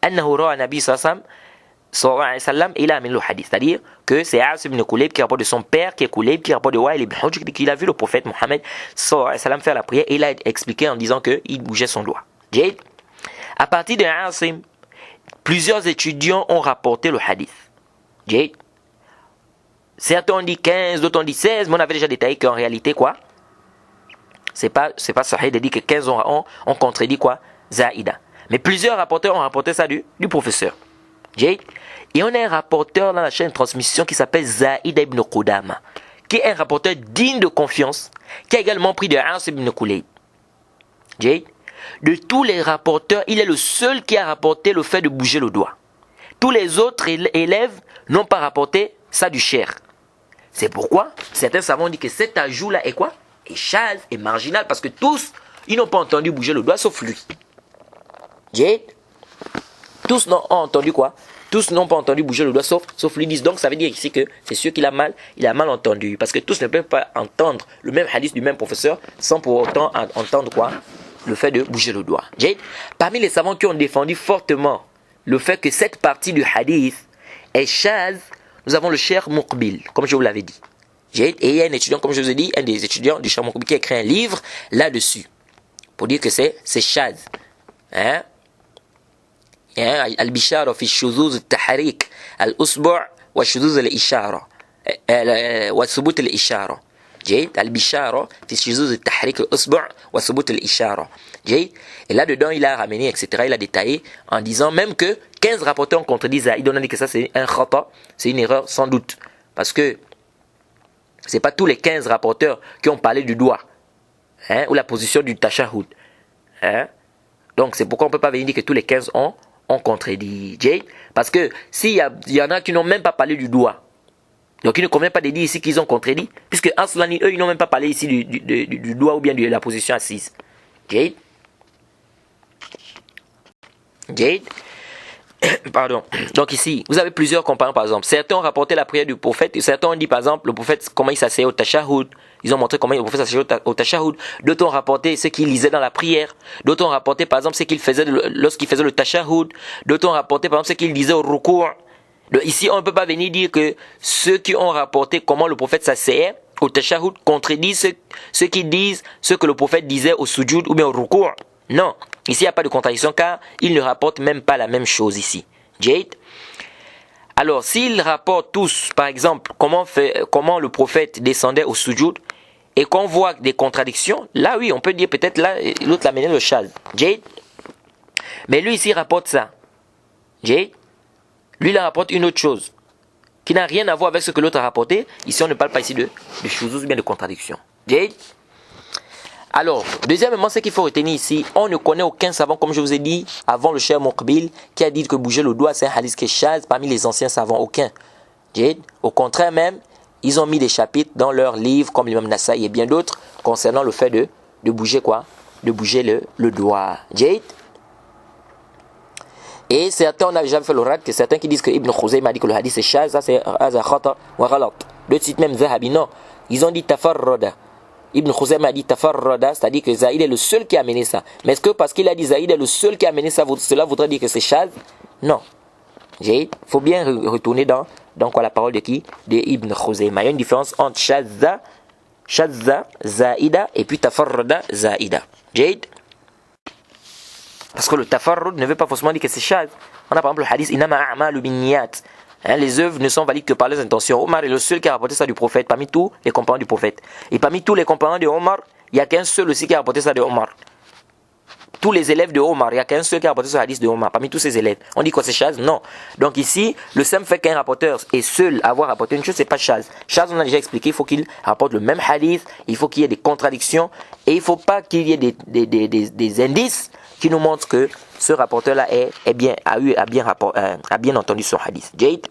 Speaker 1: Annahu ra'a Nabi sallallahu alayhi wa sallam, il a amené le hadith. C'est-à-dire que c'est Asib ibn Kulayb qui rapporte de son père, qui est Kulayb, qui rapporte de Wa'il ibn Hujr, qu'il a vu le prophète Mohammed sallallahu alayhi wa sallam faire la prière, et il a expliqué en disant qu'il bougeait son doigt. Jade. À partir de Asim, plusieurs étudiants ont rapporté le hadith. Jade. Certains ont dit 15, d'autres ont dit 16, mais on avait déjà détaillé qu'en réalité, quoi? C'est pas sahih de dire que 15 ont contredit quoi? Zaïda. Mais plusieurs rapporteurs ont rapporté ça du professeur. Jade. Et on a un rapporteur dans la chaîne de transmission qui s'appelle Zaïda ibn Qudama, qui est un rapporteur digne de confiance, qui a également pris de Asib ibn Kulayb. Jade. De tous les rapporteurs, il est le seul qui a rapporté le fait de bouger le doigt. Tous les autres élèves n'ont pas rapporté ça du cher. C'est pourquoi certains savants disent que cet ajout-là est quoi? Est chaz, est marginal, parce que tous, ils n'ont pas entendu bouger le doigt sauf lui. Jade. Tous n'ont entendu quoi? Tous n'ont pas entendu bouger le doigt sauf lui. Disent donc ça veut dire ici que c'est sûr qu'il a mal entendu, parce que tous ne peuvent pas entendre le même hadith du même professeur sans pour autant entendre quoi? Le fait de bouger le doigt. Jade. Parmi les savants qui ont défendu fortement le fait que cette partie du hadith est chaz, nous avons le Cheikh Muqbil, comme je vous l'avais dit. Et il y a un étudiant, comme je vous ai dit, un des étudiants du Cheikh Muqbil qui a écrit un livre là-dessus, pour dire que c'est chaz. Hein? Al-Bishara fi shuzuz al-tahrik, al-usbu' wa shuzuz al-ishara, wa subut al-ishara. Al-Bishara fi shuzuz al-tahrik, al-usbu' wa subut al-ishara. Et là-dedans, il a ramené, etc. Il a détaillé en disant même que 15 rapporteurs ont contredit Zaïd. On a dit que ça c'est un khata, c'est une erreur sans doute. Parce que c'est pas tous les 15 rapporteurs qui ont parlé du doigt, hein, ou la position du tashahhud. Hein. Donc c'est pourquoi on ne peut pas venir dire que tous les 15 ont contredit. Parce que s'il y en a qui n'ont même pas parlé du doigt, donc il ne convient pas de dire ici qu'ils ont contredit, puisque Aslani, eux, ils n'ont même pas parlé ici du doigt ou bien de la position assise. Jade. Pardon. Donc ici, vous avez plusieurs comparaisons par exemple. Certains ont rapporté la prière du prophète. Certains ont dit par exemple le prophète comment il s'asseyait au tashahhud. Ils ont montré comment le prophète s'asseyait au tashahhud. D'autres ont rapporté ce qu'il lisait dans la prière. D'autres ont rapporté par exemple ce qu'il faisait lorsqu'il faisait le tashahhud. D'autres ont rapporté par exemple ce qu'il disait au ruku'. Ici, on ne peut pas venir dire que ceux qui ont rapporté comment le prophète s'asseyait au tashahhud contredisent ceux qui disent ce que le prophète disait au sujud ou bien au ruku'. Non. Ici, il n'y a pas de contradiction car ils ne rapportent même pas la même chose ici. Jade. Alors, s'ils rapportent tous, par exemple, comment le prophète descendait au sujoud et qu'on voit des contradictions, là oui, on peut dire peut-être là, l'autre l'a mené le chaz. Jade. Mais lui ici, il rapporte ça. Jade. Lui, il rapporte une autre chose qui n'a rien à voir avec ce que l'autre a rapporté. Ici, on ne parle pas ici de choses ou bien de contradiction. Jade. Alors, deuxièmement, ce qu'il faut retenir ici, on ne connaît aucun savant, comme je vous ai dit, avant le Cheikh Muqbil, qui a dit que bouger le doigt, c'est un hadith qui est chaz parmi les anciens savants. Aucun. Au contraire même, ils ont mis des chapitres dans leurs livres, comme l'imam Nassaï et bien d'autres, concernant le fait de bouger quoi? De bouger le doigt. Et certains, on a déjà fait le rad, que certains qui disent que Ibn Khuzayma a dit que le hadith est chaz, ça c'est khata wa ghalat. D'autres citent même Zahabi, non. Ils ont dit tafarrada. Ibn Khuzayma a dit tafarrada, c'est-à-dire que Zaïd est le seul qui a amené ça. Mais est-ce que parce qu'il a dit Zaïd est le seul qui a amené ça, cela voudrait dire que c'est chaz? Non. Il faut bien retourner dans quoi la parole de qui? De Ibn Khuzayma. Il y a une différence entre shazza, zaïda et puis tafarrada, zaïda. Jade. Parce que le tafarrud ne veut pas forcément dire que c'est chaz. On a par exemple le hadith inama a'malu binniyat. Les œuvres ne sont valides que par les intentions. Omar est le seul qui a rapporté ça du prophète, parmi tous les compagnons du prophète. Et parmi tous les compagnons de Omar, il n'y a qu'un seul aussi qui a rapporté ça de Omar. tous les élèves de Omar, il n'y a qu'un seul qui a rapporté ce hadith de Omar, parmi tous ses élèves. On dit quoi, c'est Chaz? Non. Donc ici, le simple fait qu'un rapporteur est seul à avoir rapporté une chose, c'est pas Chaz. Chaz, on a déjà expliqué, il faut qu'il rapporte le même hadith, il faut qu'il y ait des contradictions, et il ne faut pas qu'il y ait des indices qui nous montrent que ce rapporteur-là a bien entendu son hadith. Jade?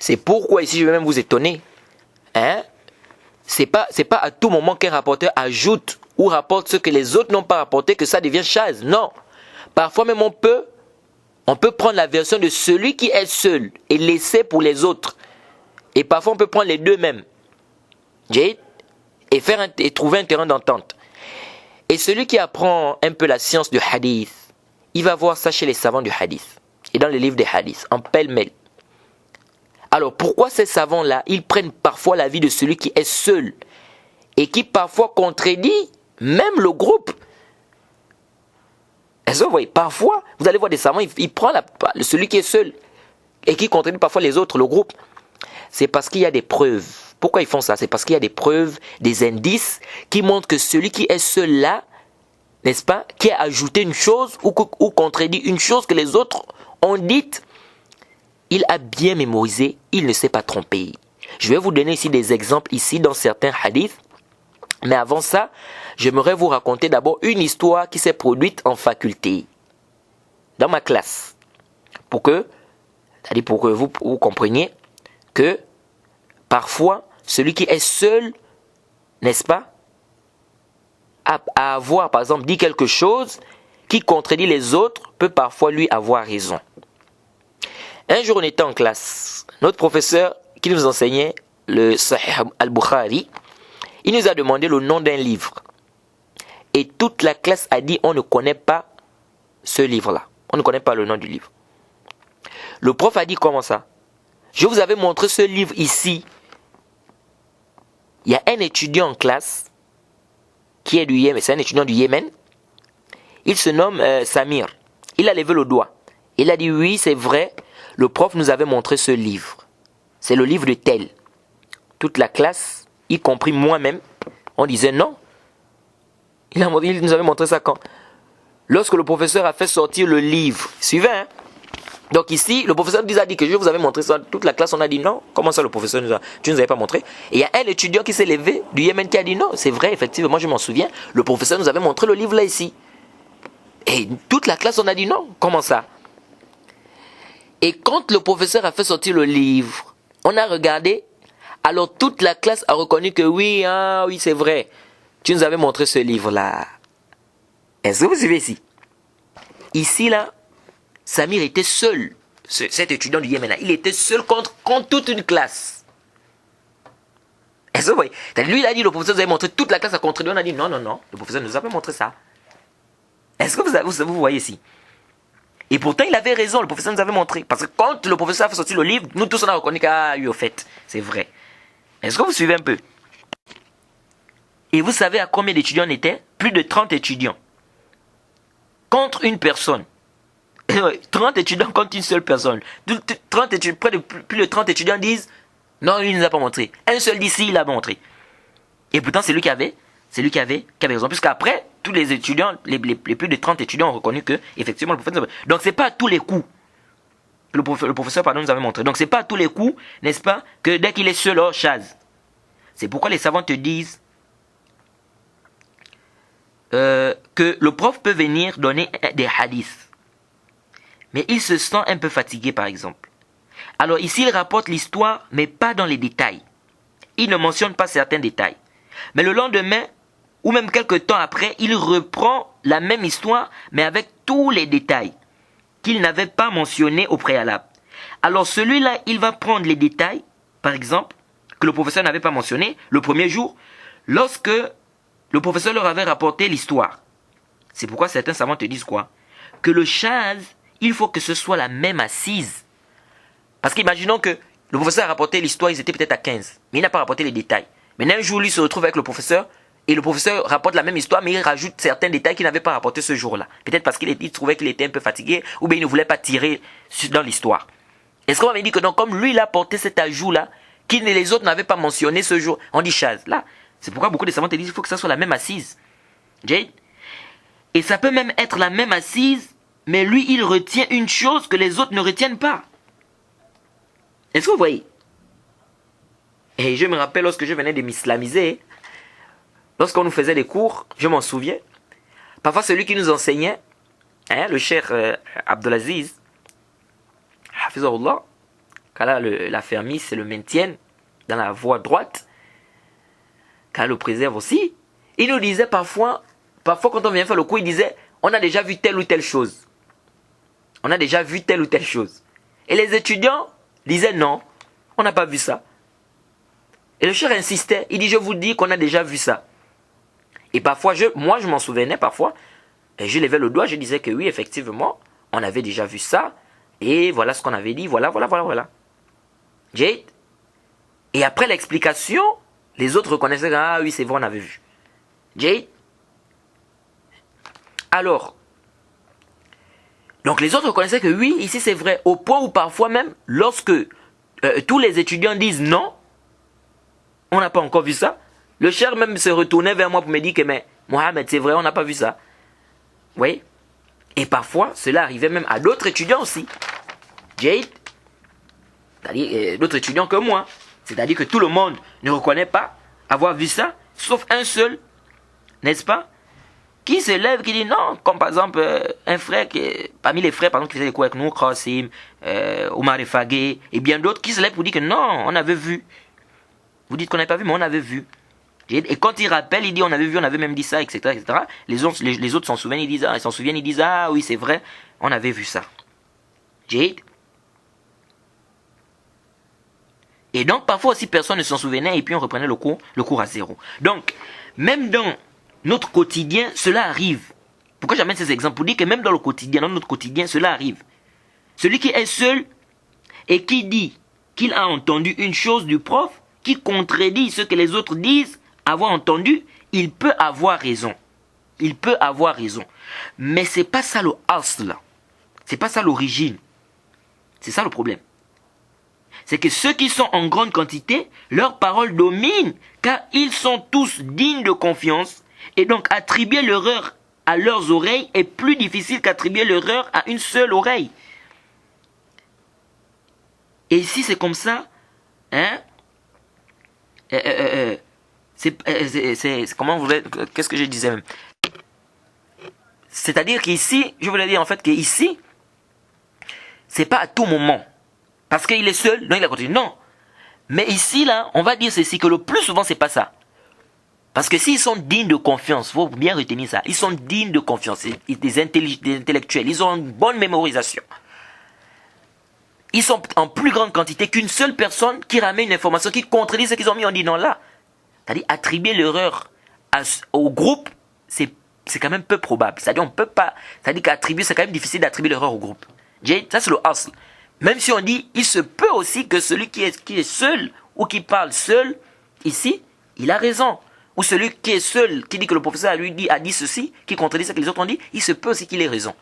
Speaker 1: C'est pourquoi ici, je vais même vous étonner. Hein? C'est pas à tout moment qu'un rapporteur ajoute ou rapporte ce que les autres n'ont pas rapporté que ça devient Chaz. Non. Parfois même on peut prendre la version de celui qui est seul et laisser pour les autres. Et parfois on peut prendre les deux mêmes. Et trouver un terrain d'entente. Et celui qui apprend un peu la science du hadith, il va voir ça chez les savants du hadith. Et dans les livres des hadiths, en pêle-mêle. Alors pourquoi ces savants-là, ils prennent parfois l'avis de celui qui est seul et qui parfois contredit même le groupe? Est-ce que vous voyez? Parfois, vous allez voir des savants, ils prennent celui qui est seul et qui contredit parfois les autres, le groupe. C'est parce qu'il y a des preuves. Pourquoi ils font ça? C'est parce qu'il y a des preuves, des indices qui montrent que celui qui est seul là, n'est-ce pas, qui a ajouté une chose ou contredit une chose que les autres ont dite, il a bien mémorisé, il ne s'est pas trompé. Je vais vous donner ici des exemples ici dans certains hadiths. Mais avant ça, j'aimerais vous raconter d'abord une histoire qui s'est produite en faculté, dans ma classe. Pour que vous compreniez que parfois, celui qui est seul, n'est-ce pas, à avoir par exemple dit quelque chose qui contredit les autres, peut parfois lui avoir raison. Un jour, on était en classe. Notre professeur qui nous enseignait le Sahih al-Bukhari, il nous a demandé le nom d'un livre. Et toute la classe a dit on ne connaît pas ce livre-là. On ne connaît pas le nom du livre. Le prof a dit comment ça? Je vous avais montré ce livre ici. Il y a un étudiant en classe qui est du Yémen. C'est un étudiant du Yémen. Il se nomme Samir. Il a levé le doigt. Il a dit oui, c'est vrai. Le prof nous avait montré ce livre. C'est le livre de tel. Toute la classe, y compris moi-même, on disait non. Il nous avait montré ça quand? Lorsque le professeur a fait sortir le livre. Suivez, hein? Donc ici, le professeur nous a dit que je vous avais montré ça. Toute la classe, on a dit non. Comment ça, le professeur tu nous avais pas montré? Et il y a un étudiant qui s'est levé du Yémen qui a dit non. C'est vrai, effectivement, moi je m'en souviens. Le professeur nous avait montré le livre là ici. Et toute la classe, on a dit non. Comment ça? Et quand le professeur a fait sortir le livre, on a regardé. Alors toute la classe a reconnu que oui, oui, c'est vrai. Tu nous avais montré ce livre-là. Est-ce que vous suivez ici? Ici, là, Samir était seul. Cet étudiant du Yémen, il était seul contre toute une classe. Est-ce que vous voyez? Lui, il a dit, le professeur nous avait montré, toute la classe a contredit. On a dit, non, le professeur nous avait montré ça. Est-ce que vous voyez ici? Et pourtant, il avait raison, le professeur nous avait montré. Parce que quand le professeur a fait sortir le livre, nous tous, on a reconnu oui, au fait, c'est vrai. Est-ce que vous suivez un peu? Et vous savez à combien d'étudiants on était? Plus de 30 étudiants. Contre une personne. 30 étudiants contre une seule personne. Plus de 30 étudiants disent, non, lui ne nous a pas montré. Un seul d'ici, il l'a montré. Et pourtant, c'est lui qui avait raison. Puisqu'après, tous les étudiants, les plus de 30 étudiants ont reconnu que, effectivement, le professeur... Donc, c'est pas à tous les coups que le professeur nous avait montré. Donc, c'est pas à tous les coups, n'est-ce pas, que dès qu'il est seul, Chaz. C'est pourquoi les savants te disent que le prof peut venir donner des hadiths. Mais il se sent un peu fatigué, par exemple. Alors, ici, il rapporte l'histoire, mais pas dans les détails. Il ne mentionne pas certains détails. Mais le lendemain, ou même quelques temps après, il reprend la même histoire, mais avec tous les détails qu'il n'avait pas mentionnés au préalable. Alors celui-là, il va prendre les détails, par exemple, que le professeur n'avait pas mentionné le premier jour, lorsque le professeur leur avait rapporté l'histoire. C'est pourquoi certains savants te disent quoi? Que le chaz, il faut que ce soit la même assise. Parce qu'imaginons que le professeur a rapporté l'histoire, ils étaient peut-être à 15, mais il n'a pas rapporté les détails. Maintenant, un jour, lui se retrouve avec le professeur, et le professeur rapporte la même histoire, mais il rajoute certains détails qu'il n'avait pas rapporté ce jour-là. Peut-être parce qu'il trouvait qu'il était un peu fatigué, ou bien il ne voulait pas tirer dans l'histoire. Est-ce qu'on m'avait dit que non, comme lui, il a apporté cet ajout-là, qu'il et les autres n'avaient pas mentionné ce jour, on dit chaz. Là, c'est pourquoi beaucoup de savants te disent qu'il faut que ça soit la même assise. Jade. Et ça peut même être la même assise, mais lui, il retient une chose que les autres ne retiennent pas. Est-ce que vous voyez? Et je me rappelle lorsque je venais de m'islamiser, lorsqu'on nous faisait des cours, je m'en souviens, parfois celui qui nous enseignait, le cheikh Abdelaziz, Hafizahullah, qu'Allah l'affermisse et le maintienne dans la voie droite, qu'Allah le préserve aussi, il nous disait parfois quand on vient faire le cours, il disait, on a déjà vu telle ou telle chose. On a déjà vu telle ou telle chose. Et les étudiants disaient non, on n'a pas vu ça. Et le cheikh insistait, il dit, je vous dis qu'on a déjà vu ça. Et parfois, moi je m'en souvenais parfois, et je levais le doigt, je disais que oui, effectivement, on avait déjà vu ça, et voilà ce qu'on avait dit, voilà. Jade. Et après l'explication, les autres reconnaissaient, ah oui, c'est vrai, on avait vu. Jade. Alors, donc les autres reconnaissaient que oui, ici c'est vrai, au point où parfois même, lorsque tous les étudiants disent non, on n'a pas encore vu ça, le cheikh même se retournait vers moi pour me dire que mais Mohamed, c'est vrai, on n'a pas vu ça. Vous voyez? Et parfois, cela arrivait même à d'autres étudiants aussi. Jade, c'est-à-dire d'autres étudiants que moi. C'est-à-dire que tout le monde ne reconnaît pas avoir vu ça, sauf un seul, n'est-ce pas? Qui se lève, qui dit non, comme par exemple un frère, parmi les frères par exemple qui faisaient des cours avec nous, Krasim, Omar Fagé et bien d'autres, qui se lèvent pour dire que non, on avait vu. Vous dites qu'on n'avait pas vu, mais on avait vu. Et quand il rappelle, il dit on avait vu, on avait même dit ça, etc. Les autres s'en souviennent, ils disent ah oui c'est vrai, on avait vu ça. Jade. Et donc parfois aussi personne ne s'en souvenait et puis on reprenait le cours à zéro. Donc même dans notre quotidien, cela arrive. Pourquoi j'amène ces exemples? Pour dire que même dans le quotidien, dans notre quotidien, cela arrive. Celui qui est seul et qui dit qu'il a entendu une chose du prof qui contredit ce que les autres disent avoir entendu, il peut avoir raison. Il peut avoir raison. Mais c'est pas ça le asl. C'est pas ça l'origine. C'est ça le problème. C'est que ceux qui sont en grande quantité, leurs paroles dominent car ils sont tous dignes de confiance. Et donc attribuer l'erreur à leurs oreilles est plus difficile qu'attribuer l'erreur à une seule oreille. Et ici c'est comme ça, hein? Comment vous voulez, qu'est-ce que je disais même? C'est-à-dire qu'ici, je voulais dire en fait qu'ici, c'est pas à tout moment. Parce qu'il est seul, donc il a continué. Non. Mais ici, là, on va dire ceci, que le plus souvent, c'est pas ça. Parce que s'ils sont dignes de confiance, il faut bien retenir ça. Ils sont dignes de confiance. Des intellectuels. Ils ont une bonne mémorisation. Ils sont en plus grande quantité qu'une seule personne qui ramène une information qui contredit ce qu'ils ont mis en disant là. C'est-à-dire attribuer l'erreur au groupe, c'est quand même peu probable. C'est-à-dire on peut pas. C'est-à-dire qu'attribuer, c'est quand même difficile d'attribuer l'erreur au groupe. Ça c'est le asl. Même si on dit, il se peut aussi que celui qui est seul ou qui parle seul, ici, il a raison. Ou celui qui est seul, qui dit que le professeur a dit ceci, qui contredit ce que les autres ont dit, il se peut aussi qu'il ait raison.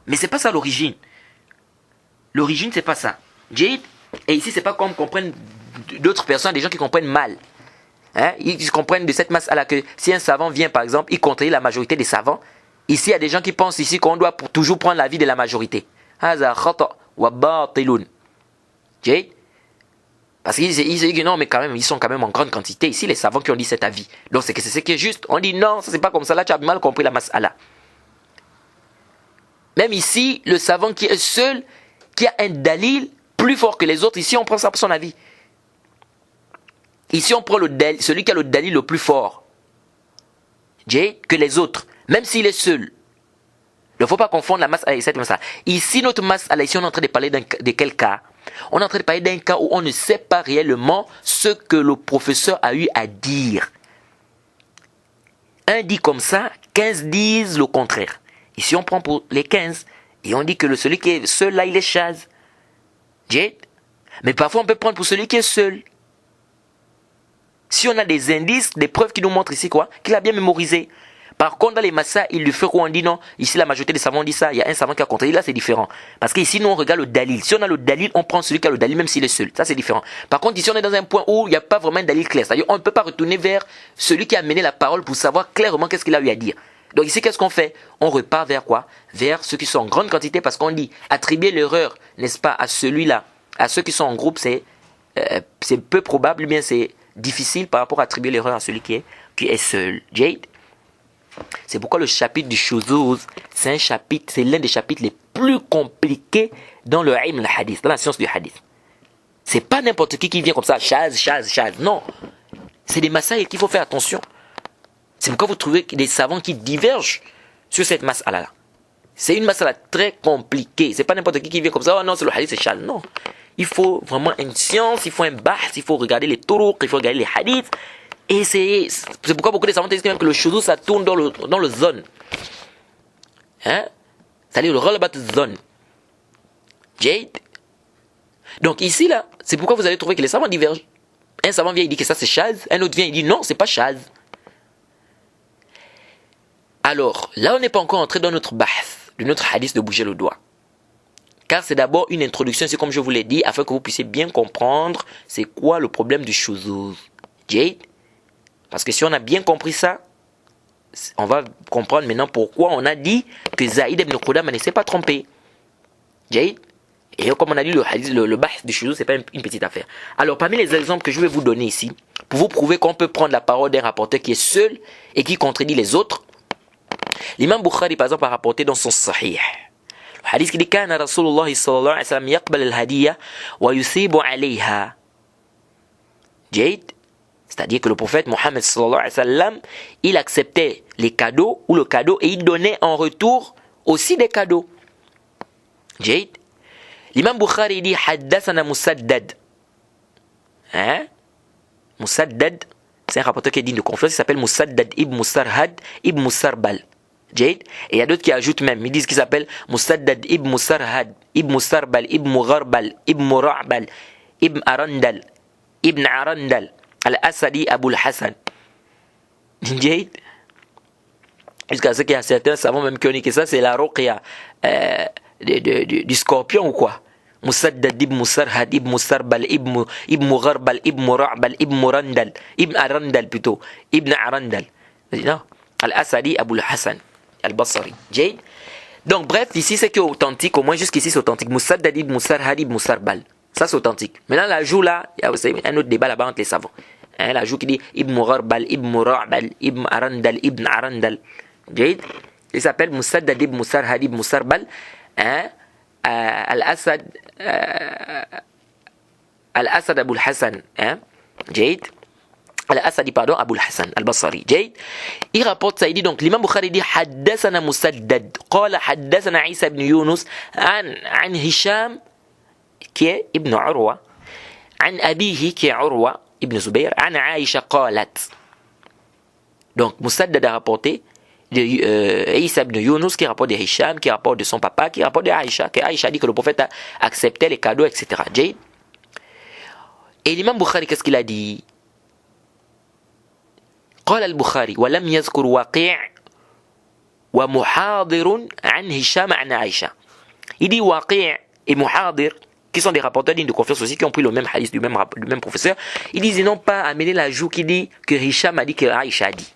Speaker 1: Mais c'est pas ça l'origine. L'origine, c'est pas ça. Et ici, c'est pas comme comprennent d'autres personnes, des gens qui comprennent mal. Hein? Ils comprennent de cette masse à laquelle, si un savant vient, par exemple, il contredit la majorité des savants. Ici, il y a des gens qui pensent ici qu'on doit toujours prendre l'avis de la majorité. Parce qu'ils disent que non, mais quand même, ils sont quand même en grande quantité. Ici, les savants qui ont dit cet avis. Donc, c'est ce qui est juste. On dit non, ça c'est pas comme ça. Là, tu as mal compris la mas'ala. Même ici, le savant qui est seul, qui a un dalil plus fort que les autres, ici, on prend ça pour son avis. Ici, on prend celui qui a le dalil le plus fort que les autres, même s'il est seul. Il ne faut pas confondre la mas'ala et cette mas'ala. Ici, notre mas'ala, ici, on est en train de parler de quel cas? On est en train de parler d'un cas où on ne sait pas réellement ce que le professeur a eu à dire. Un dit comme ça, 15 disent le contraire. Ici, on prend pour les 15 et on dit que celui qui est seul, là, il est chaz. Mais parfois, on peut prendre pour celui qui est seul. Si on a des indices, des preuves qui nous montrent ici quoi? Qu'il a bien mémorisé. Par contre, dans les massas, il le fait où on dit non. Ici, la majorité des savants dit ça. Il y a un savant qui a contredit. Là, c'est différent. Parce qu'ici, nous, on regarde le dalil. Si on a le dalil, on prend celui qui a le dalil, même s'il est seul. Ça, c'est différent. Par contre, ici, on est dans un point où il n'y a pas vraiment un dalil clair. C'est-à-dire, on ne peut pas retourner vers celui qui a mené la parole pour savoir clairement qu'est-ce qu'il a eu à dire. Donc ici, qu'est-ce qu'on fait? On repart vers quoi? Vers ceux qui sont en grande quantité, parce qu'on dit attribuer l'erreur, n'est-ce pas, à celui-là, à ceux qui sont en groupe, c'est peu probable, bien c'est difficile par rapport à attribuer l'erreur à celui qui est seul. Jade? C'est pourquoi le chapitre du Shuzuz, c'est l'un des chapitres les plus compliqués dans le ilm al-hadith, dans la science du hadith. C'est pas n'importe qui vient comme ça, chaz. Non. C'est des masaïs qu'il faut faire attention. C'est pourquoi vous trouvez des savants qui divergent sur cette masala-là. C'est une masala très compliquée. C'est pas n'importe qui vient comme ça, oh non, c'est le hadith, c'est chaz. Non. Il faut vraiment une science, il faut un bahth, il faut regarder les turuq, il faut regarder les hadiths. Et c'est pourquoi beaucoup de savants disent même que le shuzuz, ça tourne dans le zone. Hein? C'est-à-dire le rollabat zone. Jade. Donc ici, là, c'est pourquoi vous allez trouver que les savants divergent. Un savant vient, il dit que ça c'est chaz. Un autre vient, il dit non, c'est pas chaz. Alors, là, on n'est pas encore entré dans notre bahth, de notre hadith de bouger le doigt. Car c'est d'abord une introduction, c'est comme je vous l'ai dit, afin que vous puissiez bien comprendre c'est quoi le problème du shuzuz. Jade. Parce que si on a bien compris ça, on va comprendre maintenant pourquoi on a dit que Zaïd ibn Qudama ne s'est pas trompé. Jade. Et comme on a dit, le bahth du shuzuz, c'est pas une petite affaire. Alors, parmi les exemples que je vais vous donner ici, pour vous prouver qu'on peut prendre la parole d'un rapporteur qui est seul et qui contredit les autres, l'imam Bukhari, par exemple, a rapporté dans son sahih. Le hadith qui dit Kana Rasulullah sallallahu alayhi wa sallam yaqbal al-hadiyya wa yusibu alayha. Jade. C'est-à-dire que le prophète Mohammed sallallahu alayhi wa sallam, il acceptait les cadeaux ou le cadeau et il donnait en retour aussi des cadeaux. Jade. L'imam Bukhari dit Haddathana Musaddad. Hein? Musaddad, c'est un rapporteur qui est digne de confiance, il s'appelle Musaddad ibn Musarhad ibn Musarbal. Jade. Et il y a d'autres qui ajoutent même, ils disent qu'il s'appelle Musaddad ibn Musarhad ibn Musarbal ibn Mugharbal ibn Mura'bal ibn Arandal ibn Arandal al-Asadi Abu al-Hassan. Jade. Jusqu'à ce qu'il y a certains savants même qui ont dit que ça c'est la ruqya du scorpion ou quoi. Musaddad ibn Musarhad ibn Musarbal ibn Mugharbal ibn Mura'bal ibn Murandal ibn Arandal plutôt ibn Arandal. Non. Al-Asadi Abu al-Hassan al-Basri. Jade. Donc bref, ici c'est que authentique, au moins jusqu'ici c'est authentique. Musaddad ibn Musarhad ibn Musarbal. Ça c'est authentique. Maintenant l'ajout là, il y a aussi un autre débat là-bas entre les savants. Hein, l'ajout qui dit ibn Mugharbal ibn Mura'bal ibn Arandal ibn Arandal. Jade. Il s'appelle Musaddad ibn Musarhad ibn Musarbal. Hein? Al-Asad Abu al-Hassan. Hein? Jade. Al-Asadi, pardon, Abu al-Hassan al-Basri. Jade. Il rapporte ça, il dit donc, l'imam Bukhari dit Haddathana Musaddad. Qala Haddathana Isa ibn Yunus. An Hisham, qui est Ibn Urwa. An Abihi, qui est Urwa ibn Zubayr. An Aisha qalat. Donc, Musaddad a rapporté de Isa ibn Yunus, qui rapporte de Hisham, qui rapporte de son papa, qui rapporte de Aisha. Que Aisha dit que le prophète a accepté les cadeaux, etc. Jade. Et l'imam Bukhari, qu'est-ce qu'il a dit? قال البخاري ولم يذكر واقع ومحاضر عن هشام عن عائشة. Il dit Waqi' et Muhadir, qui sont des rapporteurs dignes de confiance aussi, qui ont pris le même hadith du même professeur. Ils disent, ils n'ont pas amené l'ajout qui dit que Hisham a dit que Aisha a dit.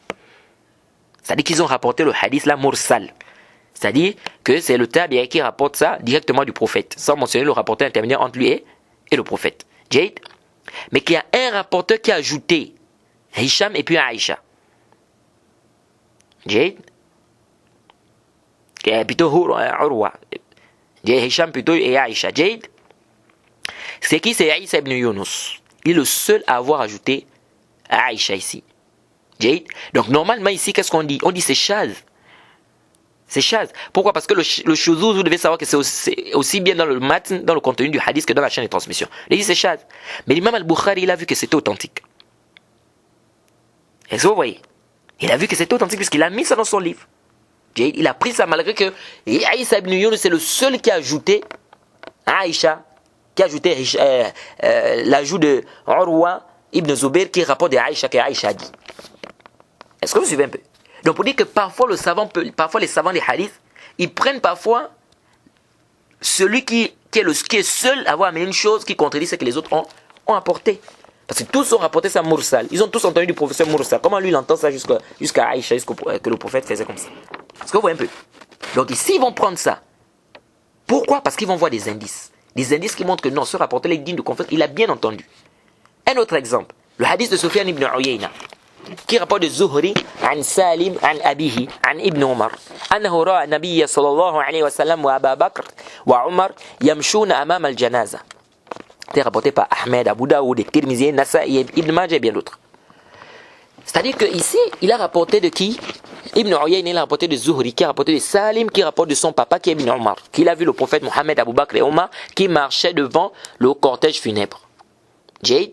Speaker 1: C'est-à-dire qu'ils ont rapporté le hadith là mursal. C'est-à-dire que c'est le tabi'i qui rapporte ça directement du prophète, sans mentionner le rapporteur intermédiaire entre lui et le prophète. Jade. Mais qu'il y a un rapporteur qui a ajouté Hisham et puis Aïcha. Jade. Qui est plutôt Urwa. Hisham plutôt et Aïcha. Jade. C'est qui? C'est Isa ibn Yunus. Il est le seul à avoir ajouté Aïcha ici. Jade. Donc normalement ici, qu'est-ce qu'on dit? On dit c'est chaz. C'est chaz. Pourquoi? Parce que le shuzuz, vous devez savoir que c'est aussi bien dans le matn, dans le contenu du hadith que dans la chaîne de transmission. Il dit c'est chaz. Mais l'imam al-Bukhari, il a vu que c'était authentique. Est-ce que vous voyez? Il a vu que c'était authentique puisqu'il a mis ça dans son livre. Il a pris ça malgré que Isa ibn Yunus c'est le seul qui a ajouté Aïcha, qui a ajouté l'ajout de Urwa ibn Zubayr qui rapporte de Aïcha que Aïcha a dit. Est-ce que vous suivez un peu? Donc pour dire que parfois les savants des hadiths, ils prennent parfois celui qui est seul à avoir amené une chose qui contredit ce que les autres ont apporté. Parce que tous ont rapporté ça mursal. Ils ont tous entendu du professeur mursal. Comment lui il entend ça jusqu'à Aïcha, que le prophète faisait comme ça. Est-ce que vous voyez un peu? Donc ici, ils vont prendre ça. Pourquoi? Parce qu'ils vont voir des indices. Des indices qui montrent que non, ce rapporteur est digne de confiance. Il a bien entendu. Un autre exemple. Le hadith de Sufyan ibn Uyayna, qui rapporte de Zuhri, an Salim, an Abihi, an Ibn Umar. أنه رأى النبي صلى الله عليه وسلم وأبا بكر وعمر يمشون أمام الجنازة. C'est rapporté par Ahmed, Abu Daoud, Tirmizi, Nasa'i, Ibn Majah et bien d'autres. C'est-à-dire qu'ici, il a rapporté de qui? Ibn Uyayna, il a rapporté de Zuhri, qui a rapporté de Salim, qui rapporte de son papa, qui est Ibn Umar, qu'il a vu le prophète Mohammed, Abu Bakr et Omar, qui marchait devant le cortège funèbre. Jade.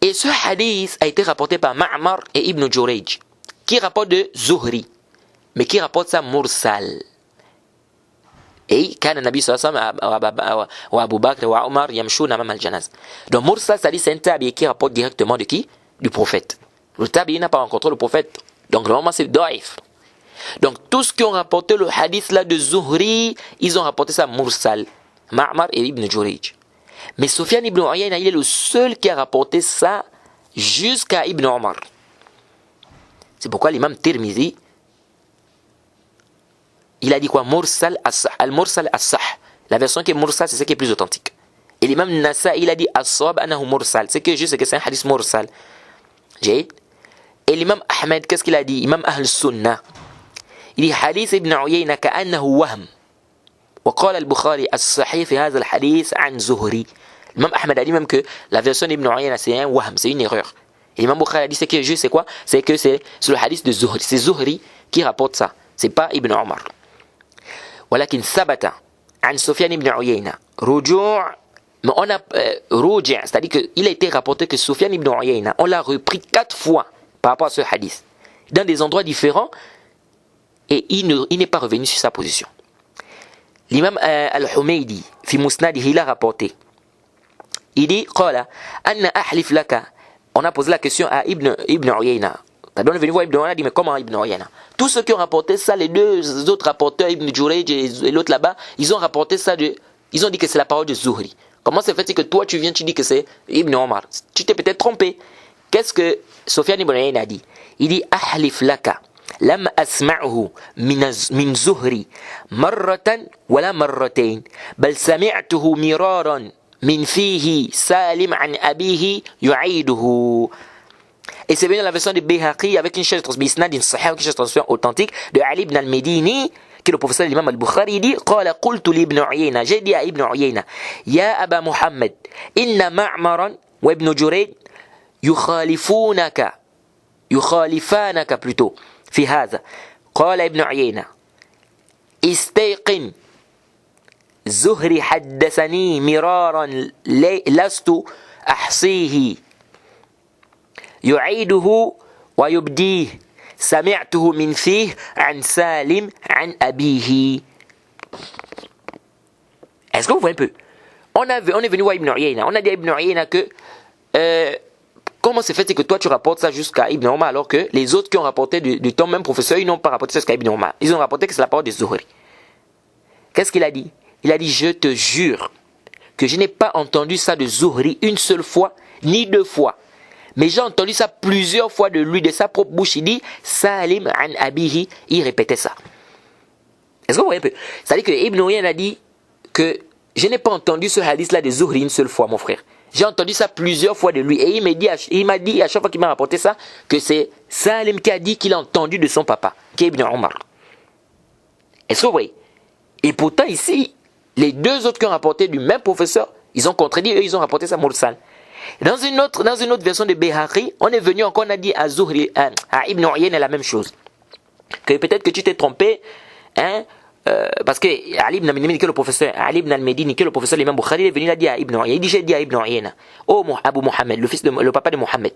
Speaker 1: Et ce hadith a été rapporté par Ma'mar et Ibn Jurayj, qui rapporte de Zuhri, mais qui rapporte ça mursal. Et كان النبي صلى الله عليه وسلم وابو بكر وعمر يمشون امام الجنازه. Donc mursal, c'est-à-dire c'est un tabi qui rapporte directement de qui? Du prophète. Le tabi n'a pas rencontré le prophète. Donc normalement c'est daif. Donc tous ceux qui ont rapporté le hadith là de Zuhri, ils ont rapporté ça mursal. Ma'mar et Ibn Jurayj. Mais Sufyan ibn Uyayna, il est le seul qui a rapporté ça jusqu'à Ibn Umar. C'est pourquoi l'imam Tirmizi, il a dit quoi? Mursal as-sah. Al-mursal as-sah. La version qui est mursal, c'est ce qui est plus authentique. Et l'imam Nasa'i, il a dit as-sawab anahu mursal. C'est que juste que c'est un hadith mursal. Jade. Et l'imam Ahmed, qu'est-ce qu'il a dit? Imam Ahl-Sunnah. Il dit hadith ibn Uyayna ka'annahu wahm. وقال البخاري الصحيح في هذا الحديث عن زهري. L'imam Ahmed a dit même que la version d'Ibn Uyayna c'est un wahm, c'est une erreur. Et l'imam Bukhari a dit c'est que juste c'est quoi? C'est que c'est le hadith de Zuhri. C'est Zuhri qui rapporte ça. C'est pas Ibn Umar. ولكن ثبت عن سفيان بن عيينة رجوع. Mais on a رجع, c'est-à-dire qu'il a été rapporté que Sufyan ibn Uyayna, on l'a repris 4 fois par rapport à ce hadith, dans des endroits différents, et il n'est pas revenu sur sa position. L'imam al-Humaydi, fi musnadihi, il a rapporté. Il dit, قال أن أحلف لك. On a posé la question à Ibn Uyayna. On est venu voir Ibn Uyayna, dit mais comment Ibn Uyayna? Tous ceux qui ont rapporté ça, les deux autres rapporteurs, Ibn Jurayj et l'autre là-bas, ils ont rapporté ça, ils ont dit que c'est la parole de Zuhri. Comment c'est fait que toi tu viens, tu dis que c'est Ibn Umar? Tu t'es peut-être trompé. Qu'est-ce que Sufyan ibn Uyayna a dit? Il dit أحلف لك لم أسمعه من زهري مرة ولا مرتين بل سمعته مرارا من فيه سالم عن أبيه يعيده. Et c'est bien la version de Bayhaqi avec une chaîne de transmission authentique de Ali ibn al-Medini, qui est le professeur de l'imam al-Bukhari. Il dit قال قلت لابن عيينة, j'ai dit à Ibn Uyayna, يا أبا محمد إن معمرا وابن جريج يخالفانك plutôt في هذا. قال ابن عيينة استيقن زهري حدثني مرارا لست أحصيه يعيده ويبديه سمعته من فيه عن سالم عن أبيه. Est-ce que vous voyez un peu? On est venu voir Ibn Uyayna. On a dit à Ibn Uyayna que comment c'est fait que toi tu rapportes ça jusqu'à Ibn Umar alors que les autres qui ont rapporté du ton même professeur, ils n'ont pas rapporté ça jusqu'à Ibn Umar. Ils ont rapporté que c'est la parole de Zuhri. Qu'est-ce qu'il a dit? Il a dit je te jure que je n'ai pas entendu ça de Zuhri une seule fois ni 2 fois. Mais j'ai entendu ça plusieurs fois de lui, de sa propre bouche. Il dit Salim an Abihi, il répétait ça. Est-ce que vous voyez un peu? C'est-à-dire que Ibn Uyayna a dit que je n'ai pas entendu ce hadith-là de Zuhri une seule fois, mon frère. J'ai entendu ça plusieurs fois de lui. Et il m'a dit à chaque fois qu'il m'a rapporté ça que c'est Salim qui a dit qu'il a entendu de son papa, qui est Ibn Umar. Est-ce que vous voyez? Et pourtant ici, les 2 autres qui ont rapporté du même professeur, ils ont contredit, eux ils ont rapporté ça mursal. Dans une autre version de Bayhaqi, on est venu encore, on a dit à Zuhri, à Ibn Uyayna la même chose. Que peut-être que tu t'es trompé, hein, parce que Ali ibn al-Medini, qui est le professeur, Ali ibn al-Medini, qui est le professeur de l'imam Bukhari, il est venu, il a dit à Ibn Uyayna, il dit j'ai dit à Ibn Uyayna, oh Abu Muhammad, le papa de Muhammad,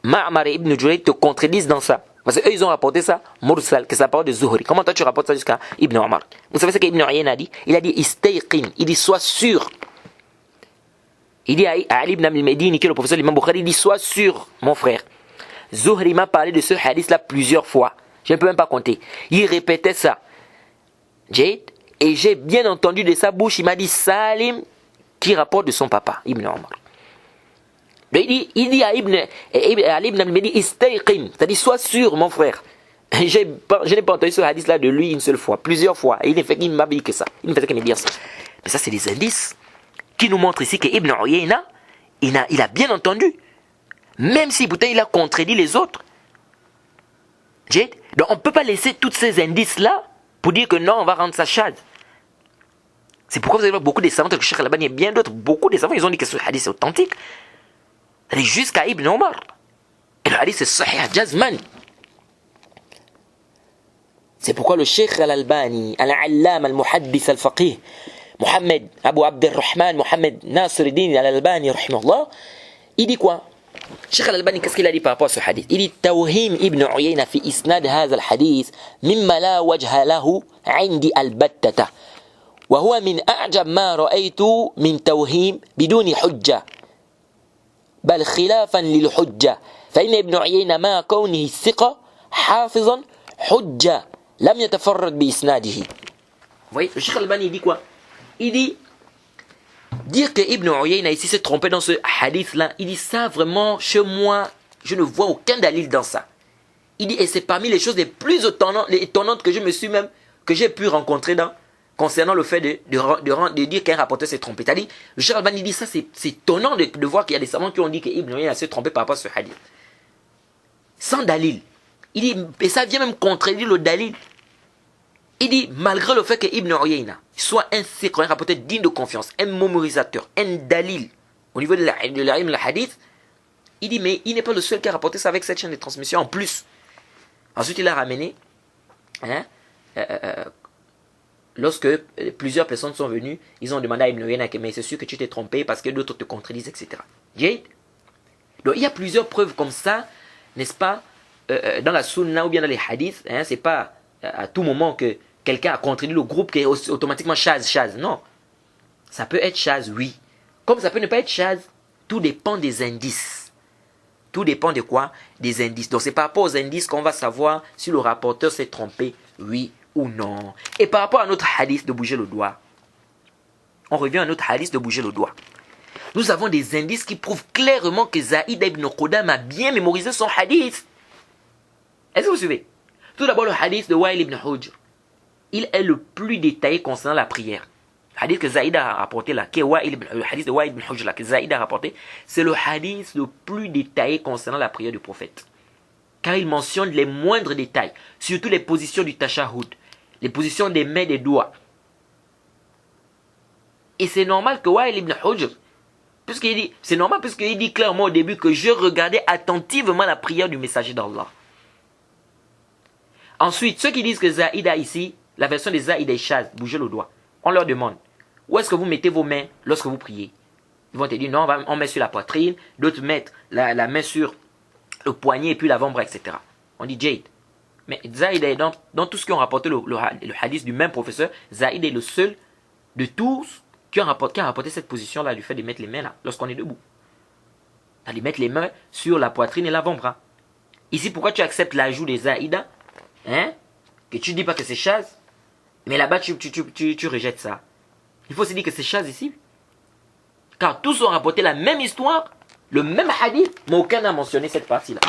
Speaker 1: Ma'mar et Ibn Jurayj te contredisent dans ça. Parce qu'eux ils ont rapporté ça, mursal, que c'est la parole de Zuhri. Comment toi tu rapportes ça jusqu'à Ibn Umar? Vous savez ce qu'Ibn Uyayna a dit? Il a dit istayqin, il dit sois sûr. Il dit à Ali ibn al-Medini, qui est le professeur de l'imam Bukhari, il dit sois sûr, mon frère. Zuhri m'a parlé de ce hadith-là plusieurs fois. Je ne peux même pas compter. Il répétait ça. Et j'ai bien entendu de sa bouche, il m'a dit Salim, qui rapporte de son papa, Ibn Umar. Donc il dit à Ibn al-Mehdi, istayqin, c'est-à-dire sois sûr mon frère. Je n'ai pas entendu ce hadith là de lui une seule fois, plusieurs fois. Et il ne m'a dit que ça. Il ne faisait que me dire ça. Mais ça c'est des indices qui nous montrent ici que Ibn Uyayna, il a bien entendu. Même si pourtant il a contredit les autres. Donc on ne peut pas laisser tous ces indices là pour dire que non, on va rendre ça chad. C'est pourquoi vous avez beaucoup de savants, que Cheikh Al-Albani et bien d'autres, beaucoup de savants, ils ont dit que ce hadith est authentique. Jusqu'à Ibn Omar. Et le hadith est sahih jazman. C'est pourquoi le Cheikh Al-Albani, Al-Allam, Al-Muhaddith, Al-Faqih, Mohamed, Abu Abdurrahman, Mohamed Nasiruddin Al-Albani, rahimahullah, il dit quoi? Cheikh Al-Albani, qu'est-ce qu'il a dit par rapport à ce hadith? Il dit Tawhim ibn Uyayna fi isnad hadha al-hadith mimma la wajha lahu indi al-battata wa huwa min a'jab ma ra'aytu min tawhim biduni hujja bal khilafan lil hujja fa inna ibn Uyayna ma kawnihi thiqa hafizan hujja lam yatafarrad bi isnadihi. Vous voyez, le Cheikh Al-Albani dit quoi? Il dit dire que Ibn Uyayna ici s'est trompé dans ce hadith-là, il dit ça vraiment, chez moi, je ne vois aucun dalil dans ça. Il dit, et c'est parmi les choses les plus étonnantes que que j'ai pu rencontrer concernant le fait de dire qu'un rapporteur s'est trompé. C'est-à-dire, le Cheikh Al-Albani dit ça, c'est étonnant de voir qu'il y a des savants qui ont dit que Ibn Uyayna s'est trompé par rapport à ce hadith. Sans dalil. Il dit, et ça vient même contredire le dalil. Il dit, malgré le fait que Ibn Uyayna soit un rapporteur digne de confiance, un mémorisateur, un dalil, au niveau de la hadith, il dit, mais il n'est pas le seul qui a rapporté ça avec cette chaîne de transmission en plus. Ensuite, il a ramené, lorsque plusieurs personnes sont venues, ils ont demandé à Ibn Uyayna, mais c'est sûr que tu t'es trompé parce que d'autres te contredisent, etc. Donc, il y a plusieurs preuves comme ça, n'est-ce pas, dans la sunna ou bien dans les hadiths, c'est pas à tout moment que quelqu'un a contredit le groupe qui est automatiquement chaz. Non. Ça peut être chaz, oui. Comme ça peut ne pas être chaz, tout dépend des indices. Tout dépend de quoi? Des indices. Donc c'est par rapport aux indices qu'on va savoir si le rapporteur s'est trompé, oui ou non. Et par rapport à notre hadith de bouger le doigt, on revient à notre hadith de bouger le doigt. Nous avons des indices qui prouvent clairement que Zaïd ibn Qudam a bien mémorisé son hadith. Est-ce que vous suivez? Tout d'abord, le hadith de Wa'il ibn Hujr. Il est le plus détaillé concernant la prière. Le hadith que Zaïd a rapporté là, le hadith de Wa'il ibn Hujr là, que Zaïd a rapporté, c'est le hadith le plus détaillé concernant la prière du prophète. Car il mentionne les moindres détails, surtout les positions du tashahhud, les positions des mains et des doigts. Et c'est normal que Wa'il ibn Hujr, c'est normal puisqu'il dit clairement au début que je regardais attentivement la prière du messager d'Allah. Ensuite, ceux qui disent que Zaïda ici, la version de Zaïda est chaz, bougez le doigt. On leur demande, où est-ce que vous mettez vos mains lorsque vous priez? Ils vont te dire, non, on met sur la poitrine, d'autres mettent la main sur le poignet et puis l'avant-bras, etc. On dit Jade. Mais Zaïda est dans tout ce qui ont rapporté le hadith du même professeur, Zaïda est le seul de tous qui a rapporté cette position-là, du fait de mettre les mains là, lorsqu'on est debout. De mettre les mains sur la poitrine et l'avant-bras. Ici, pourquoi tu acceptes l'ajout de Zaïda? Que tu ne dis pas que c'est chaz, mais là-bas tu rejettes ça. Il faut se dire que c'est chaz ici. Car tous ont rapporté la même histoire, le même hadith, mais aucun n'a mentionné cette partie-là.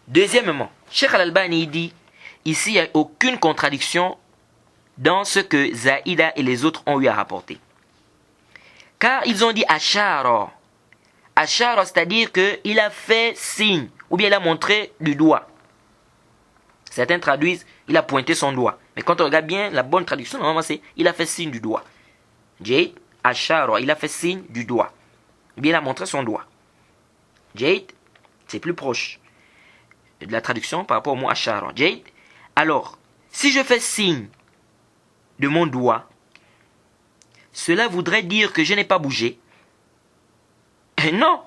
Speaker 1: Deuxièmement, Cheikh Al-Albani dit, ici il n'y a aucune contradiction dans ce que Zaïda et les autres ont eu à rapporter. Car ils ont dit Ashara. Ashara, c'est-à-dire qu'il a fait signe, ou bien il a montré du doigt. Certains traduisent, il a pointé son doigt. Mais quand on regarde bien, la bonne traduction, normalement, c'est il a fait signe du doigt. Jade, Ashara, il a fait signe du doigt. Ou bien il a montré son doigt. Jade, c'est plus proche de la traduction par rapport au mot Ashara. Jade, alors, si je fais signe de mon doigt, cela voudrait dire que je n'ai pas bougé. Non.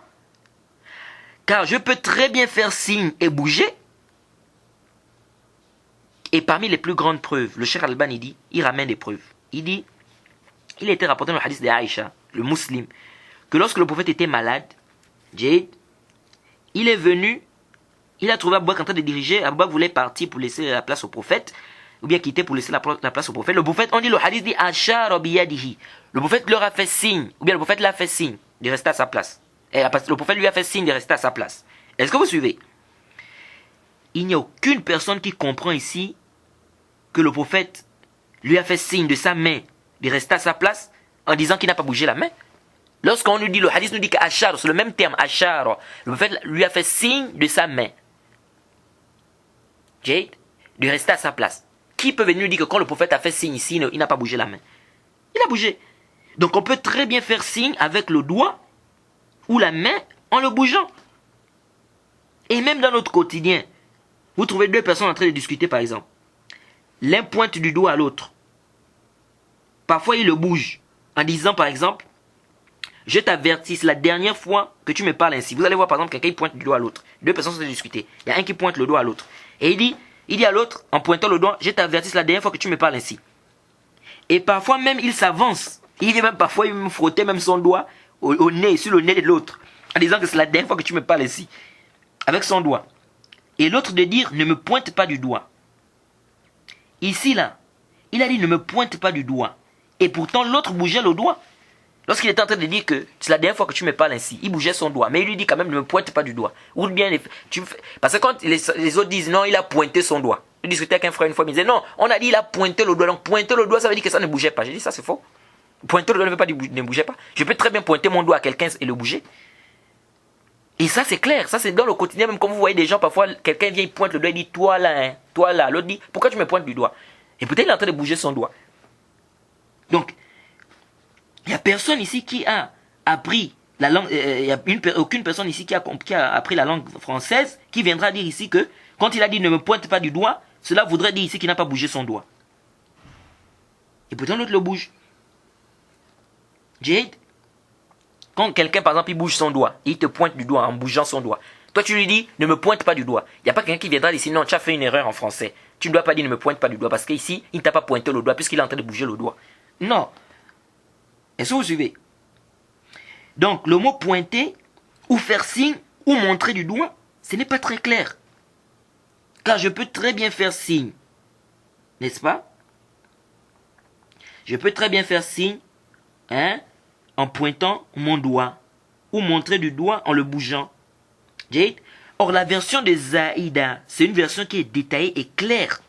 Speaker 1: Car je peux très bien faire signe et bouger. Et parmi les plus grandes preuves, le Cheikh Al-Albani dit, il ramène des preuves. Il dit, il était rapporté dans le hadith d'Aïcha, le musulman, que lorsque le prophète était malade, Jade, il est venu, il a trouvé Abou Bakr en train de diriger, Abou Bakr voulait partir pour laisser la place au prophète, ou bien quitter pour laisser la place au prophète. Le prophète, on dit, le hadith dit, Ashara biyadihi. Le prophète leur a fait signe, ou bien le prophète l'a fait signe de rester à sa place. le prophète lui a fait signe de rester à sa place. Est-ce que vous suivez? Il n'y a aucune personne qui comprend ici que le prophète lui a fait signe de sa main de rester à sa place en disant qu'il n'a pas bougé la main. Lorsqu'on nous dit, le hadith nous dit qu'Achar, c'est le même terme, Achar, le prophète lui a fait signe de sa main. Jade, de rester à sa place. Qui peut venir nous dire que quand le prophète a fait signe ici, il n'a pas bougé la main? Il a bougé. Donc on peut très bien faire signe avec le doigt ou la main en le bougeant. Et même dans notre quotidien, vous trouvez deux personnes en train de discuter par exemple. L'un pointe du doigt à l'autre. Parfois il le bouge en disant par exemple, je t'avertis, la dernière fois que tu me parles ainsi. Vous allez voir par exemple quelqu'un qui pointe du doigt à l'autre. Deux personnes sont en train de discuter. Il y a un qui pointe le doigt à l'autre. Et il dit à l'autre, en pointant le doigt, je t'avertis la dernière fois que tu me parles ainsi. Et parfois même il s'avance. Il vient même parfois il me frotter même son doigt au nez, sur le nez de l'autre. En disant que c'est la dernière fois que tu me parles ainsi. Avec son doigt. Et l'autre de dire, ne me pointe pas du doigt. Ici là, il a dit ne me pointe pas du doigt. Et pourtant l'autre bougeait le doigt. Lorsqu'il était en train de dire que c'est la dernière fois que tu me parles ainsi, il bougeait son doigt. Mais il lui dit quand même ne me pointe pas du doigt. Ou bien, parce que quand les autres disent non, il a pointé son doigt. Je discutais avec un frère une fois, il me disait non, on a dit il a pointé le doigt. Donc pointer le doigt, ça veut dire que ça ne bougeait pas. J'ai dit ça c'est faux. Pointer le doigt ne veut pas dire ne bougeait pas. Je peux très bien pointer mon doigt à quelqu'un et le bouger. Et ça c'est clair, ça c'est dans le quotidien, même quand vous voyez des gens, parfois quelqu'un vient, il pointe le doigt, il dit toi là, hein, toi là. L'autre dit pourquoi tu me pointes du doigt? Et peut-être il est en train de bouger son doigt. Donc, il n'y a personne ici qui a appris la langue, il n'y a aucune personne ici qui a appris la langue française qui viendra dire ici que quand il a dit ne me pointe pas du doigt, cela voudrait dire ici qu'il n'a pas bougé son doigt. Et pourtant l'autre le bouge. Jade, quand quelqu'un par exemple il bouge son doigt, il te pointe du doigt en bougeant son doigt. Toi tu lui dis ne me pointe pas du doigt. Il n'y a pas quelqu'un qui viendra dire ici non tu as fait une erreur en français. Tu ne dois pas dire ne me pointe pas du doigt parce qu'ici il ne t'a pas pointé le doigt puisqu'il est en train de bouger le doigt. Non. Est-ce que vous suivez? Donc le mot pointer ou faire signe ou montrer du doigt, ce n'est pas très clair. Car je peux très bien faire signe. N'est-ce pas? Je peux très bien faire signe en pointant mon doigt ou montrer du doigt en le bougeant. Jade? Or la version de Zaïda, c'est une version qui est détaillée et claire.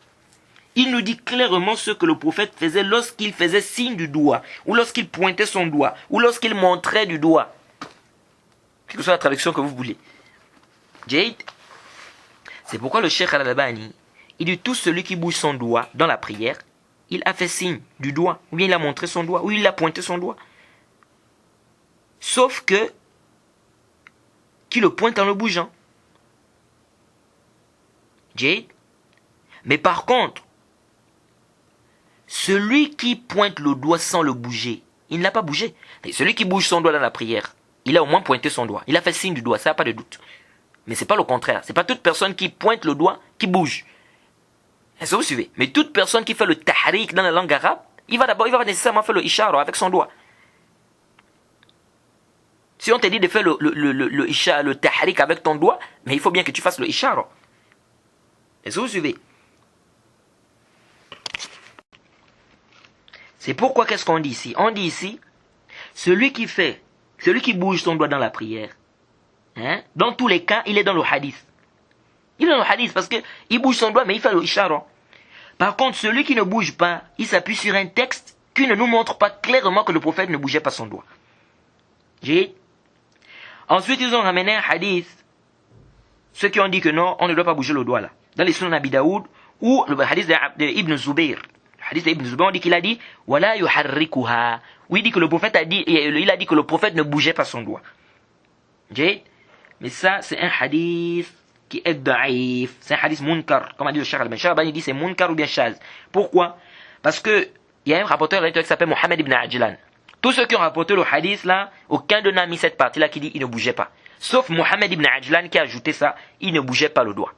Speaker 1: Il nous dit clairement ce que le prophète faisait lorsqu'il faisait signe du doigt, ou lorsqu'il pointait son doigt, ou lorsqu'il montrait du doigt. Quelle que soit la traduction que vous voulez. Jade? C'est pourquoi le Cheikh Al-Albani, il dit tout celui qui bouge son doigt dans la prière, il a fait signe du doigt, ou bien il a montré son doigt, ou il a pointé son doigt. Sauf que, qui le pointe en le bougeant. Jade? Mais par contre, celui qui pointe le doigt sans le bouger, il ne l'a pas bougé. Et celui qui bouge son doigt dans la prière, il a au moins pointé son doigt. Il a fait signe du doigt, ça n'a pas de doute. Mais ce n'est pas le contraire. Ce n'est pas toute personne qui pointe le doigt qui bouge. Est-ce que vous suivez? Mais toute personne qui fait le tahrik dans la langue arabe, il va nécessairement faire le ishara avec son doigt. Si on te dit de faire le tahrik avec ton doigt, mais il faut bien que tu fasses le ishara. Est-ce que vous suivez? C'est pourquoi qu'est-ce qu'on dit ici? On dit ici, celui qui bouge son doigt dans la prière, dans tous les cas, il est dans le hadith. Il est dans le hadith parce qu'il bouge son doigt, mais il fait le ishara. Par contre, celui qui ne bouge pas, il s'appuie sur un texte qui ne nous montre pas clairement que le prophète ne bougeait pas son doigt. Ensuite, ils ont ramené un hadith, ceux qui ont dit que non, on ne doit pas bouger le doigt là. Dans les Sunan Abi Daoud, ou le hadith d'Ibn Zubayr. Le hadith d'Ibn Zubayr, on dit qu'il a dit Wala yuharrikuha. Oui, il dit que le prophète il a dit que le prophète ne bougeait pas son doigt. Mais ça, c'est un hadith qui est daïf. C'est un hadith munkar. Comme a dit le Cheikh Al-Albani, il dit c'est munkar ou bien shaz. Pourquoi? Parce que il y a un rapporteur qui s'appelle Mohammed ibn Ajlan. Tous ceux qui ont rapporté le hadith là, aucun d'eux n'a mis cette partie-là qui dit il ne bougeait pas. Sauf Mohammed ibn Ajlan qui a ajouté ça, il ne bougeait pas le doigt.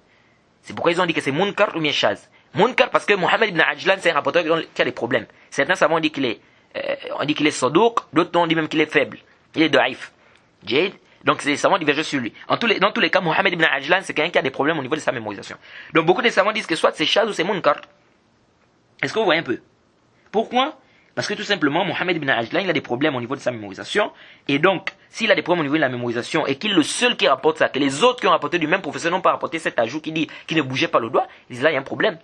Speaker 1: C'est pourquoi ils ont dit que c'est munkar ou bien shaz. Munkar parce que Mohammed ibn Ajlan c'est un rapporteur qui a des problèmes. Certains savants disent qu'il est sadouk, d'autres ont dit même qu'il est faible. Il est daïf. Donc les savants divergent sur lui. Dans tous les cas, Mohammed ibn Ajlan c'est quelqu'un qui a des problèmes au niveau de sa mémorisation. Donc beaucoup de savants disent que soit c'est shaz ou c'est munkar. Est-ce que vous voyez un peu? Pourquoi? Parce que tout simplement, Mohamed ibn Ajlan, il a des problèmes au niveau de sa mémorisation. Et donc, s'il a des problèmes au niveau de la mémorisation et qu'il est le seul qui rapporte ça, que les autres qui ont rapporté du même professeur n'ont pas rapporté cet ajout qui dit qu'il ne bougeait pas le doigt, ils disent là, il y a un problème.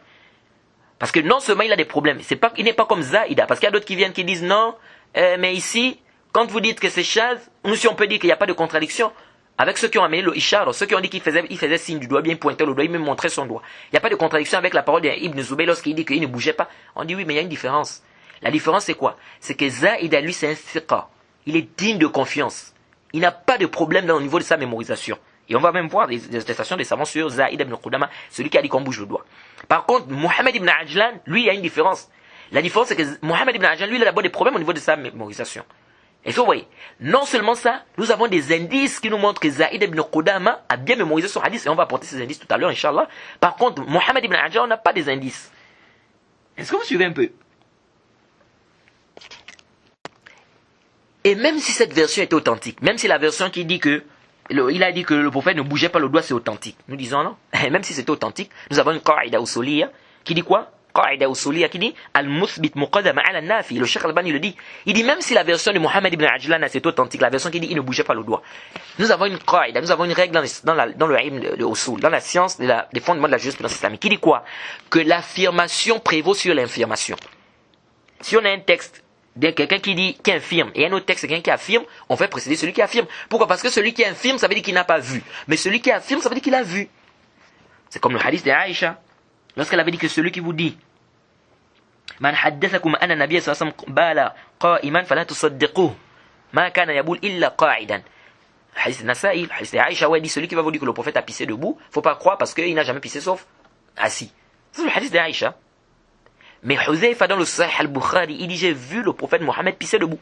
Speaker 1: Parce que non seulement il a des problèmes, il n'est pas comme Zaïda. Parce qu'il y a d'autres qui viennent qui disent non, mais ici, quand vous dites que c'est Chaz, nous si on peut dire qu'il n'y a pas de contradiction avec ceux qui ont amené le Ishar, ceux qui ont dit qu'il faisait signe du doigt, bien pointer le doigt, il me montrait son doigt. Il n'y a pas de contradiction avec la parole d'Ibn Zubayr lorsqu'il dit qu'il ne bougeait pas. On dit oui, mais il y a une différence. La différence c'est quoi? C'est que Zaïda, lui, c'est un thiqa. Il est digne de confiance. Il n'a pas de problème au niveau de sa mémorisation. Et on va même voir des attestations des savants sur Zaïd ibn Qudama, celui qui a dit qu'on bouge le doigt. Par contre, Mohamed ibn Ajlan, lui, il y a une différence. La différence, c'est que Mohamed ibn Ajlan, lui, il a d'abord des problèmes au niveau de sa mémorisation. Et vous voyez, non seulement ça, nous avons des indices qui nous montrent que Zaïd ibn Qudama a bien mémorisé son hadith, et on va apporter ces indices tout à l'heure, Inch'Allah. Par contre, Mohamed ibn Ajlan, on n'a pas des indices. Est-ce que vous suivez un peu? Et même si cette version était authentique, même si la version qui dit que il a dit que le prophète ne bougeait pas le doigt, c'est authentique. Nous disons non. Même si c'est authentique, nous avons une qaïda usuliyya qui dit quoi? Qaïda usuliyya qui dit al-muthbit muqaddama ala nafi. Le Cheikh Albani le dit. Il dit même si la version de Mohamed ibn Ajlan c'est authentique, la version qui dit il ne bougeait pas le doigt. Nous avons une qaïda, nous avons une règle dans le ilm de usul, dans la science des fondements de la jurisprudence islamique qui dit quoi? Que l'affirmation prévaut sur l'infirmation. Si on a un texte quelqu'un qui infirme et un autre texte, quelqu'un qui affirme, on fait précéder celui qui affirme. Pourquoi? Parce que celui qui infirme, ça veut dire qu'il n'a pas vu. Mais celui qui affirme, ça veut dire qu'il a vu. C'est comme le hadith d'Aïcha. Lorsqu'elle avait dit que celui qui vous dit Man haddathakum anna nabiyya sallallahu alayhi wa sallam bala qa'iman fala tusaddiquhu ma kana yabul illa qa'idan. Le hadith de Nasa'i, le hadith d'Aïcha, ouais, dit celui qui va vous dire que le prophète a pissé debout, faut pas croire parce qu'il n'a jamais pissé sauf assis. C'est le hadith d'Aïcha. Mais Huzaifa dans le Sahih al-Bukhari, il dit j'ai vu le prophète Mohammed pisser debout.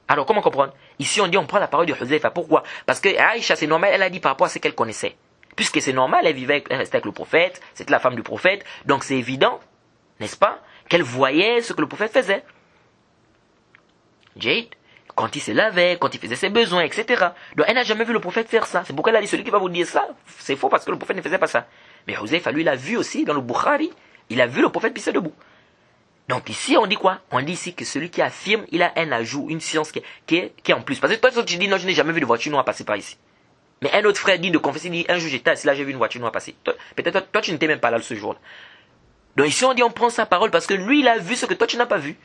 Speaker 1: Alors comment comprendre? Ici on dit on prend la parole de Huzaifa. Pourquoi? Parce que Aïcha c'est normal, elle a dit par rapport à ce qu'elle connaissait. Puisque c'est normal, elle restait avec le prophète, c'était la femme du prophète, donc c'est évident, n'est-ce pas, qu'elle voyait ce que le prophète faisait. Jade, quand il se lavait, quand il faisait ses besoins, etc. Donc elle n'a jamais vu le prophète faire ça. C'est pourquoi elle a dit celui qui va vous dire ça, c'est faux parce que le prophète ne faisait pas ça. Mais Huzaifa lui il a vu aussi dans le Bukhari. Il a vu le prophète pisser debout. Donc ici, on dit quoi? On dit ici que celui qui affirme, il a un ajout, une science qui est en plus. Parce que toi, tu dis, non, je n'ai jamais vu de voiture noire passer par ici. Mais un autre frère dit de confesser, il dit, un jour j'étais assis là, j'ai vu une voiture noire passer. Peut-être toi, tu n'étais même pas là ce jour-là. Donc ici, on dit, on prend sa parole parce que lui, il a vu ce que toi, tu n'as pas vu.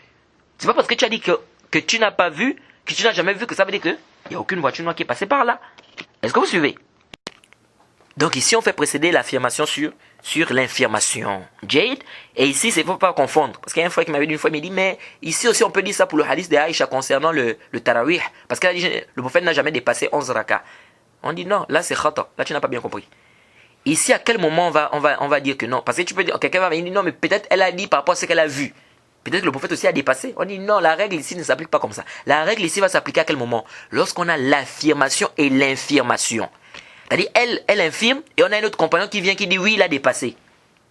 Speaker 1: C'est pas parce que tu as dit que tu n'as pas vu, que tu n'as jamais vu, que ça veut dire qu'il n'y a aucune voiture noire qui est passée par là. Est-ce que vous suivez? Donc ici, on fait précéder l'affirmation sur l'infirmation. Jade. Et ici, il ne faut pas confondre. Parce qu'il y a un frère qui m'avait dit une fois, il m'a dit, mais ici aussi, on peut dire ça pour le hadith de Aïcha concernant le tarawih. Parce qu'elle a dit, le prophète n'a jamais dépassé 11 rakas. On dit non, là c'est khata. Là, tu n'as pas bien compris. Ici, à quel moment on va dire que non? Parce que tu peux dire, quelqu'un va me dire, non, mais peut-être elle a dit par rapport à ce qu'elle a vu. Peut-être que le prophète aussi a dépassé. On dit non, la règle ici ne s'applique pas comme ça. La règle ici va s'appliquer à quel moment? Lorsqu'on a l'affirmation et l'infirmation. C'est-à-dire, elle infirme, et on a un autre compagnon qui vient qui dit oui, il a dépassé.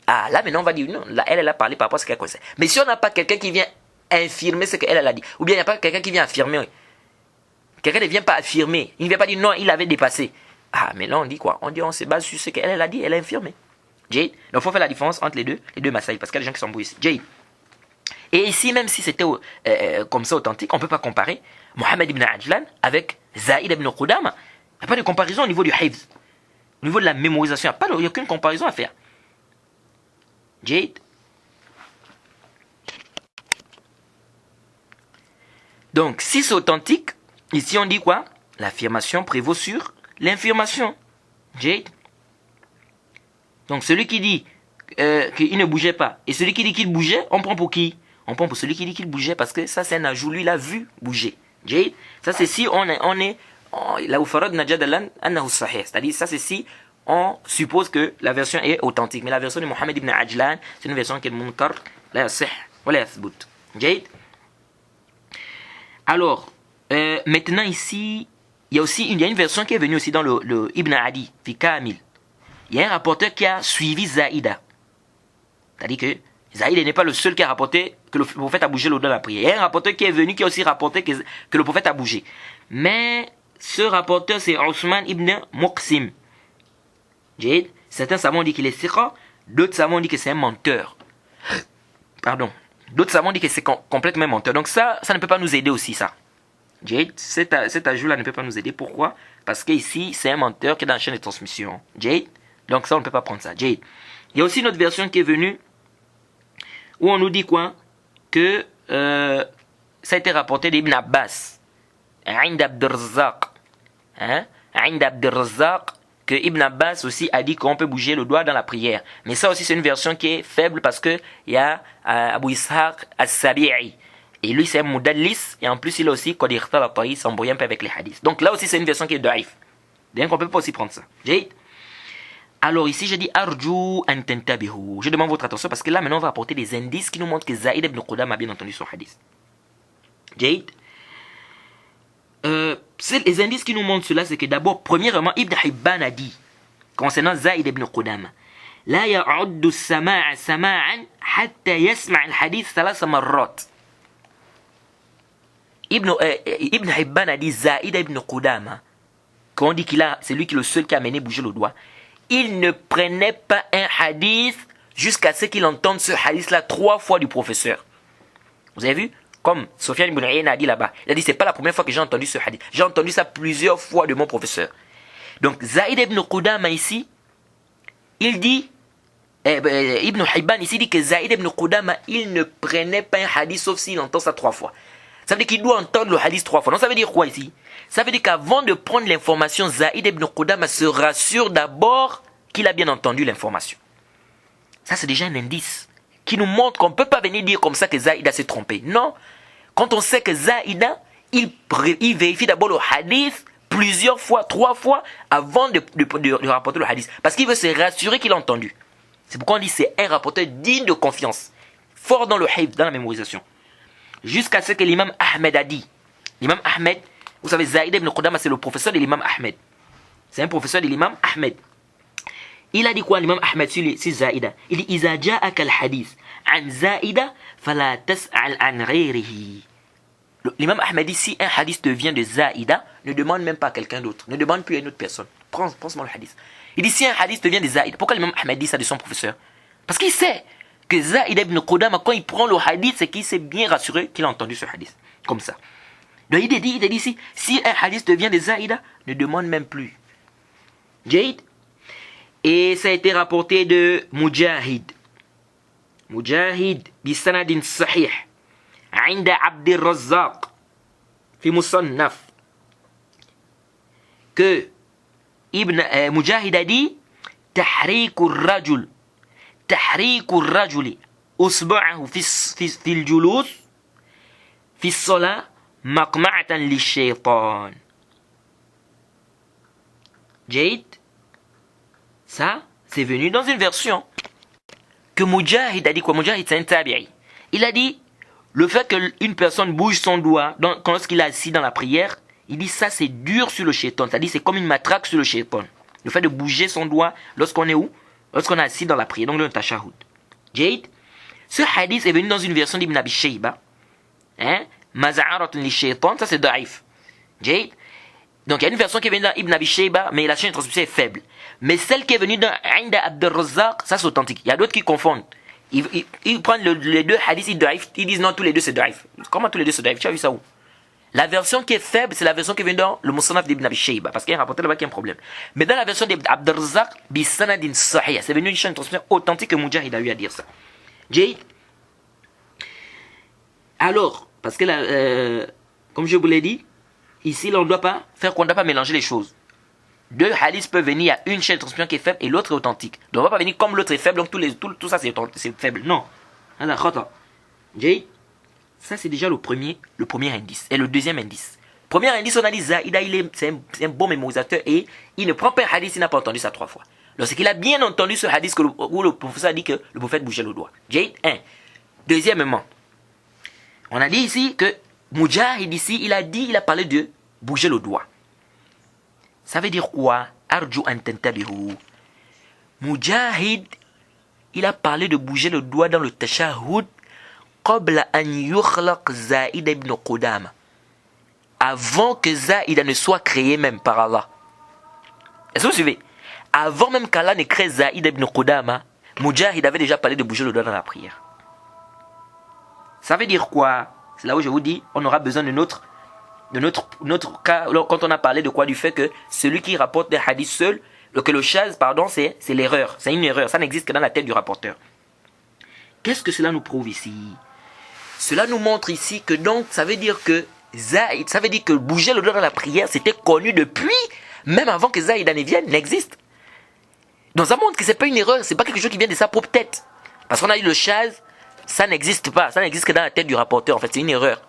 Speaker 1: Ah, là maintenant on va dire non, là elle a parlé par rapport à ce qu'elle connaissait. Mais si on n'a pas quelqu'un qui vient infirmer ce qu'elle a dit, ou bien il n'y a pas quelqu'un qui vient affirmer, quelqu'un ne vient pas affirmer, il ne vient pas dire non, il avait dépassé. Ah, mais là on dit quoi? On se base sur ce qu'elle a dit, elle a infirmé. Jade. Donc il faut faire la différence entre les deux massaïs, parce qu'il y a des gens qui sont ici. Jade. Et ici, même si c'était comme ça authentique, on ne peut pas comparer Mohamed ibn Ajlan avec Zaïd ibn Qudama. Il n'y a pas de comparaison au niveau du hifz. Au niveau de la mémorisation, il n'y a aucune comparaison à faire. Jade. Donc, si c'est authentique, ici on dit quoi? L'affirmation prévaut sur l'infirmation. Jade. Donc, celui qui dit qu'il ne bougeait pas et celui qui dit qu'il bougeait, on prend pour qui? On prend pour celui qui dit qu'il bougeait parce que ça c'est un ajout, lui il a vu bouger. Jade. Ça c'est si on est là où farad najadalan annahu sahih, c'est-à-dire ça c'est si on suppose que la version est authentique, mais la version de Mohamed ibn Ajlan c'est une version qui est munkar la yasih wa la yathbut. Jade. Alors maintenant ici il y a une version qui est venue aussi dans le Ibn Adi fi Kamil. Il y a un rapporteur qui a suivi Zaïda, c'est-à-dire que Zaïd n'est pas le seul qui a rapporté que le prophète a bougé le doigt de la prière. Il y a un rapporteur qui est venu qui a aussi rapporté que le prophète a bougé. Mais ce rapporteur c'est Ousmane ibn Muqsim. Certains savants disent qu'il est siqa, d'autres savants disent que c'est un menteur. Pardon. D'autres savants disent que c'est complètement menteur. Donc ça ne peut pas nous aider aussi, ça. Jade, cet ajout-là ne peut pas nous aider. Pourquoi? Parce qu'ici, c'est un menteur qui est dans la chaîne de transmission. Jade, donc ça, on ne peut pas prendre ça. Jade. Il y a aussi une autre version qui est venue où on nous dit quoi? Que ça a été rapporté d'Ibn Abbas. Ind Abdurrazzaq. Ind Abdurrazzaq. Que Ibn Abbas aussi a dit qu'on peut bouger le doigt dans la prière. Mais ça aussi, c'est une version qui est faible parce qu'il y a Abu Ishaq as-Sabi'i. Et lui, c'est un mudallis. Et en plus, il a aussi Qadirta la Taïs, s'embrouille un peu avec les hadiths. Donc là aussi, c'est une version qui est daif. Donc on ne peut pas aussi prendre ça. Alors ici, je dis Arju an tantabihu. Je demande votre attention parce que là, maintenant, on va apporter des indices qui nous montrent que Zaïd ibn Qudama a bien entendu son hadith. Jade. Les indices qui nous montrent cela, c'est que d'abord, premièrement, Ibn Hibban a dit, concernant Zaïd ibn Qudama, La ya'uddu sama'a sama'an hatta yasma' al-hadith thalatha marrat. Ibn Hibban a dit, Zaïd ibn Qudama, quand on dit c'est lui qui est le seul qui a amené bouger le doigt, il ne prenait pas un hadith jusqu'à ce qu'il entende ce hadith-là 3 fois du professeur. Vous avez vu? Comme Sofiane ibn Uyayna a dit là-bas. Il a dit, c'est pas la première fois que j'ai entendu ce hadith. J'ai entendu ça plusieurs fois de mon professeur. Donc, Zaïd ibn Qudama ici, il dit, Ibn Hibban ici dit que Zaïd ibn Qudama, il ne prenait pas un hadith sauf s'il entend ça 3 fois. Ça veut dire qu'il doit entendre le hadith 3 fois. Donc, ça veut dire quoi ici? Ça veut dire qu'avant de prendre l'information, Zaïd ibn Qudama se rassure d'abord qu'il a bien entendu l'information. Ça, c'est déjà un indice qui nous montre qu'on ne peut pas venir dire comme ça que Zaïda s'est trompé. Non. Quand on sait que Zaïda, il vérifie d'abord le hadith plusieurs fois, 3 fois, avant de rapporter le hadith. Parce qu'il veut se rassurer qu'il a entendu. C'est pourquoi on dit que c'est un rapporteur digne de confiance. Fort dans le hifz, dans la mémorisation. Jusqu'à ce que l'imam Ahmed a dit. L'imam Ahmed, vous savez, Zaïd ibn Qudama, c'est le professeur de l'imam Ahmed. C'est un professeur de l'imam Ahmed. Il a dit quoi, l'imam Ahmed, sur Zaïda? Il dit, Iza ja'aka al-hadith an Zaïda, fala tas'al an ghayrihi. L'imam Ahmed dit, si un hadith te vient de Zaïda, ne demande même pas à quelqu'un d'autre. Ne demande plus à une autre personne. Prends seulement le hadith. Il dit, si un hadith te vient de Zaïda, pourquoi l'imam Ahmed dit ça de son professeur? Parce qu'il sait que Zaïd ibn Qudama, quand il prend le hadith, c'est qu'il s'est bien rassuré qu'il a entendu ce hadith. Comme ça. Donc il a dit ici, si un hadith te vient de Zaïda, ne demande même plus. Jade. Et ça a été rapporté de Mujahid. Mujahid, bisanadin sahih. عند عبد الرزاق في مصنف que Mujahid a dit تحريك الرجل أصبعه في الجلوس في الصلاة مقمعة للشيطان. Jade, ça c'est venu dans une version que Mujahid a dit quoi? Mujahid c'est un tabi'i. Il a dit le fait qu'une personne bouge son doigt lorsqu'il est assis dans la prière, il dit ça c'est dur sur le shaitan. C'est-à-dire c'est comme une matraque sur le shaitan. Le fait de bouger son doigt lorsqu'on est où? Lorsqu'on est assis dans la prière, donc le tashahhud. Jade, ce hadith est venu dans une version d'Ibn Abi Shayba. Maza'aratun li shaitan, ça c'est daif. Jade. Donc il y a une version qui est venue dans Ibn Abi Shayba, mais la chaîne de transmission est faible. Mais celle qui est venue dans Inda Abdurrazzaq, ça c'est authentique. Il y a d'autres qui confondent. Ils prennent les deux hadiths, ils disent non, tous les deux c'est daif. Comment tous les deux c'est daif? Tu as vu ça où? La version qui est faible, c'est la version qui vient dans le Musannaf d'Ibn Abi Shayba, parce qu'il y a un rapporteur là-bas qui a un problème. Mais dans la version d'Abdurrazzaq, bisanadin sahih, c'est venu une chaîne de transmission authentique que Mujahid a eu à dire ça. Jay. Alors, parce que là, comme je vous l'ai dit, ici là, on ne doit pas mélanger les choses. Deux hadiths peuvent venir à une chaîne de transmission qui est faible et l'autre est authentique. Donc on ne va pas venir comme l'autre est faible, donc tout ça c'est faible. Non. Jay. Ça c'est déjà le premier indice. Et le deuxième indice. Premier indice, on a dit Zaïda, c'est un bon mémorisateur et il ne prend pas un hadith, il n'a pas entendu ça 3 fois. Lorsqu'il a bien entendu ce hadith où le professeur a dit que le prophète bougeait le doigt. Jay, 1. Deuxièmement, on a dit ici que Mujahid ici, il a parlé de bouger le doigt. Ça veut dire quoi? Arju an tantabihu. Mujahid, il a parlé de bouger le doigt dans le tashahhud qabla an yukhlaq Zaïd ibn Qudama. Avant que Zaïda ne soit créé même par Allah. Est-ce que vous suivez? Avant même qu'Allah ne crée Zaïd ibn Qudama, Mujahid avait déjà parlé de bouger le doigt dans la prière. Ça veut dire quoi? C'est là où je vous dis, on aura besoin de notre cas, quand on a parlé de quoi? Du fait que celui qui rapporte des hadiths seul, que le shaz, pardon, c'est l'erreur. C'est une erreur. Ça n'existe que dans la tête du rapporteur. Qu'est-ce que cela nous prouve ici? Cela nous montre ici que donc, ça veut dire que Zaïd, ça veut dire que bouger le doigt dans la prière, c'était connu depuis, même avant que Zaïd en vienne, n'existe. Donc ça montre que c'est pas une erreur, c'est pas quelque chose qui vient de sa propre tête. Parce qu'on a eu le shaz, ça n'existe pas, ça n'existe que dans la tête du rapporteur, en fait, c'est une erreur.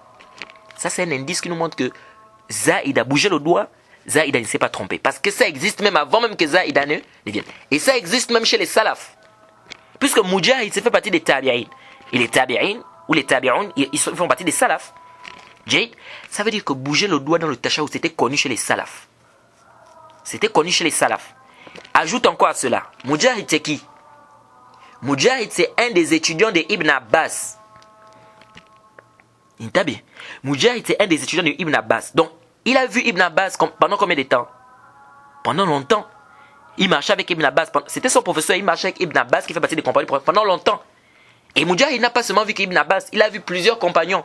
Speaker 1: Ça, c'est un indice qui nous montre que Zaïd a bougé le doigt, Zaïd ne s'est pas trompé. Parce que ça existe même avant même que Zaïd ne vienne. Et ça existe même chez les salafs. Puisque Mujahid fait partie des tabi'in. Et les tabi'in, ou les tabi'un, ils font partie des salafs. Jade, ça veut dire que bouger le doigt dans le tashahhud, c'était connu chez les salafs. C'était connu chez les salafs. Ajoute encore à cela, Mujahid c'est qui? Mujahid c'est un des étudiants de Ibn Abbas. Mujahid c'est un des étudiants de Ibn Abbas. Donc, il a vu Ibn Abbas pendant combien de temps? Pendant longtemps. Il marchait avec Ibn Abbas. C'était son professeur, il marchait avec Ibn Abbas qui fait partie des compagnons pendant longtemps. Et Mujahid n'a pas seulement vu qu'Ibn Abbas, il a vu plusieurs compagnons.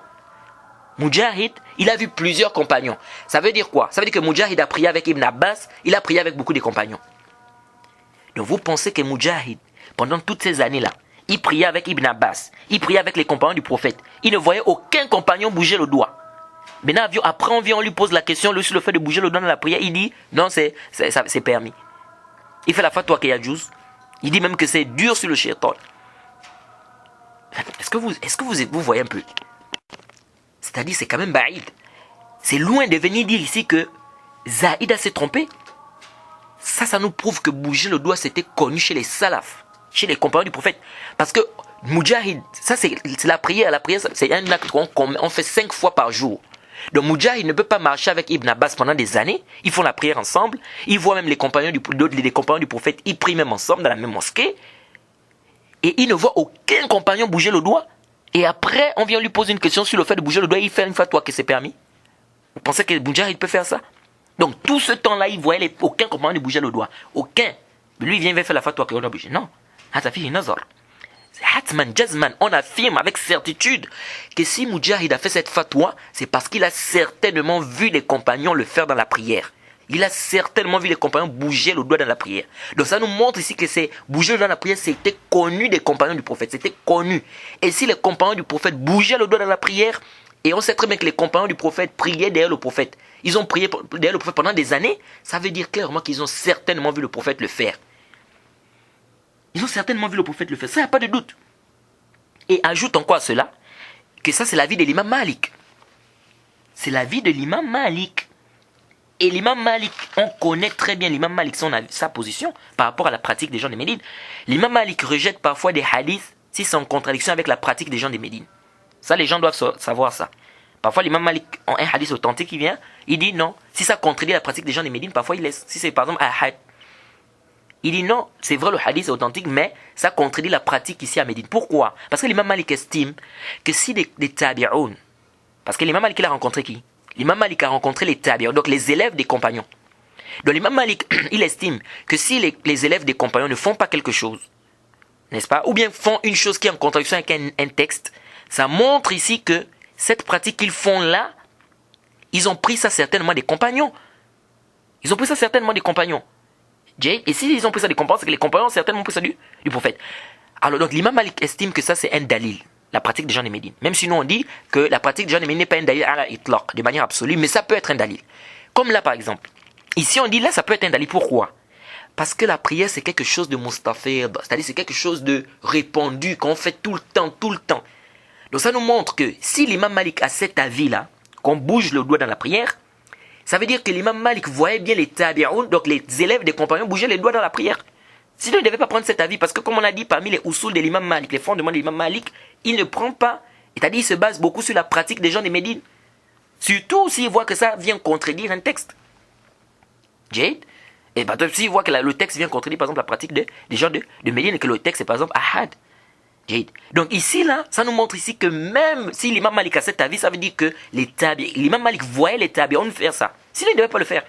Speaker 1: Mujahid, il a vu plusieurs compagnons. Ça veut dire quoi? Ça veut dire que Mujahid a prié avec Ibn Abbas, il a prié avec beaucoup de compagnons. Donc vous pensez que Mujahid, pendant toutes ces années-là, il priait avec Ibn Abbas, il priait avec les compagnons du prophète. Il ne voyait aucun compagnon bouger le doigt. Maintenant, après on lui pose la question sur le fait de bouger le doigt dans la prière, il dit non, c'est permis. Il fait la fatwa qu'il y a juz. Il dit même que c'est dur sur le shaitan. Est-ce que vous voyez un peu? C'est-à-dire, c'est quand même baïd. C'est loin de venir dire ici que Zaïd s'est trompé. Ça nous prouve que bouger le doigt, c'était connu chez les salafs, chez les compagnons du prophète. Parce que Mujahid, ça c'est la prière. La prière, c'est un acte qu'on fait 5 fois par jour. Donc Mujahid ne peut pas marcher avec Ibn Abbas pendant des années. Ils font la prière ensemble. Ils voient même les compagnons du prophète. Ils prient même ensemble dans la même mosquée. Et il ne voit aucun compagnon bouger le doigt. Et après, on vient lui poser une question sur le fait de bouger le doigt. Il fait une fatwa que c'est permis. Vous pensez que Mujahid peut faire ça? Donc tout ce temps-là, il voyait aucun compagnon ne bouger le doigt. Aucun. Lui, il vient faire la fatwa qu'on a bougé. Non. Hatman, Jazman, on affirme avec certitude que si Mujahid a fait cette fatwa, c'est parce qu'il a certainement vu les compagnons le faire dans la prière. Il a certainement vu les compagnons bouger le doigt dans la prière. Donc ça nous montre ici que c'est bouger le doigt dans la prière, c'était connu des compagnons du prophète. C'était connu. Et si les compagnons du prophète bougeaient le doigt dans la prière, et on sait très bien que les compagnons du prophète priaient derrière le prophète. Ils ont prié derrière le prophète pendant des années. Ça veut dire clairement qu'ils ont certainement vu le prophète le faire. Ils ont certainement vu le prophète le faire. Ça, il n'y a pas de doute. Et ajoute encore à cela que ça, c'est l'avis de l'imam Malik. C'est l'avis de l'imam Malik. Et l'imam Malik, on connaît très bien l'imam Malik, sa position par rapport à la pratique des gens de Médine. L'imam Malik rejette parfois des hadiths si c'est en contradiction avec la pratique des gens de Médine. Ça, les gens doivent savoir ça. Parfois, l'imam Malik, en un hadith authentique qui vient, il dit non. Si ça contredit la pratique des gens de Médine, parfois il laisse. Si c'est par exemple ahad, il dit non, c'est vrai le hadith est authentique, mais ça contredit la pratique ici à Médine. Pourquoi? Parce que l'imam Malik estime que si des tabi'oun, parce que l'imam Malik il a rencontré qui? L'imam Malik a rencontré les tabi'oun, donc les élèves des compagnons. Donc l'imam Malik, il estime que si les élèves des compagnons ne font pas quelque chose, n'est-ce pas? Ou bien font une chose qui est en contradiction avec un texte, ça montre ici que cette pratique qu'ils font là, ils ont pris ça certainement des compagnons. Ils ont pris ça certainement des compagnons. Et s'ils ont pris ça des compagnons, c'est que les compagnons ont certainement pris ça du prophète. Alors donc l'imam Malik estime que ça c'est un dalil, la pratique des gens de Médine. Même si nous on dit que la pratique des gens de Médine n'est pas un dalil à la itlaq, de manière absolue, mais ça peut être un dalil. Comme là par exemple. Ici on dit là ça peut être un dalil. Pourquoi? Parce que la prière c'est quelque chose de mustafid, c'est-à-dire c'est quelque chose de répandu, qu'on fait tout le temps. Donc ça nous montre que si l'imam Malik a cet avis-là, qu'on bouge le doigt dans la prière, ça veut dire que l'imam Malik voyait bien les tabi'oun, donc les élèves des compagnons, bouger les doigts dans la prière. Sinon, il ne devait pas prendre cet avis, parce que comme on a dit, parmi les usul de l'imam Malik, les fondements de l'imam Malik, il ne prend pas, c'est-à-dire il se base beaucoup sur la pratique des gens de Médine. Surtout s'il voit que ça vient contredire un texte. Jade. Et par exemple, s'il voit que le texte vient contredire, par exemple, la pratique des gens de Médine, et que le texte est par exemple ahad. Jade. Donc ici, là, ça nous montre ici que même si l'imam Malik a cet avis, ça veut dire que l'imam Malik voyait les tabi'oun faire ça. Sinon, il ne devait pas le faire.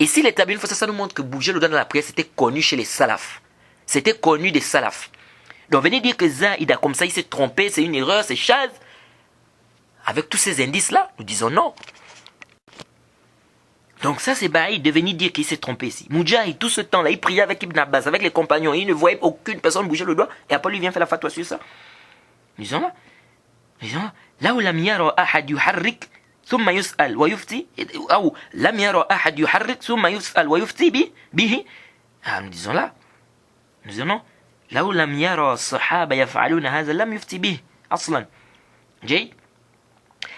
Speaker 1: Et si les tabi'oun faisaient ça, ça nous montre que bouger le doigt dans la prière, c'était connu chez les salafs. C'était connu des salafs. Donc venez dire que Zaïd a comme ça, il s'est trompé, c'est une erreur, c'est chaz. avec tous ces indices-là, nous disons non. Donc ça, c'est Baïd de venir dire qu'il s'est trompé ici. Moudjahid, tout ce temps-là, il priait avec Ibn Abbas, avec les compagnons, il ne voyait aucune personne bouger le doigt, et après lui vient faire la fatwa sur ça. Disons là. لو لم يرى أحد يحرك ثم يسأل ويفتي أو لم يرى أحد يحرك ثم يسأل ويفتي به. Nous disons là. Nous disons non. لو لم يرى الصحابة يفعلون هذا لم يفتي به أصلا. جيد.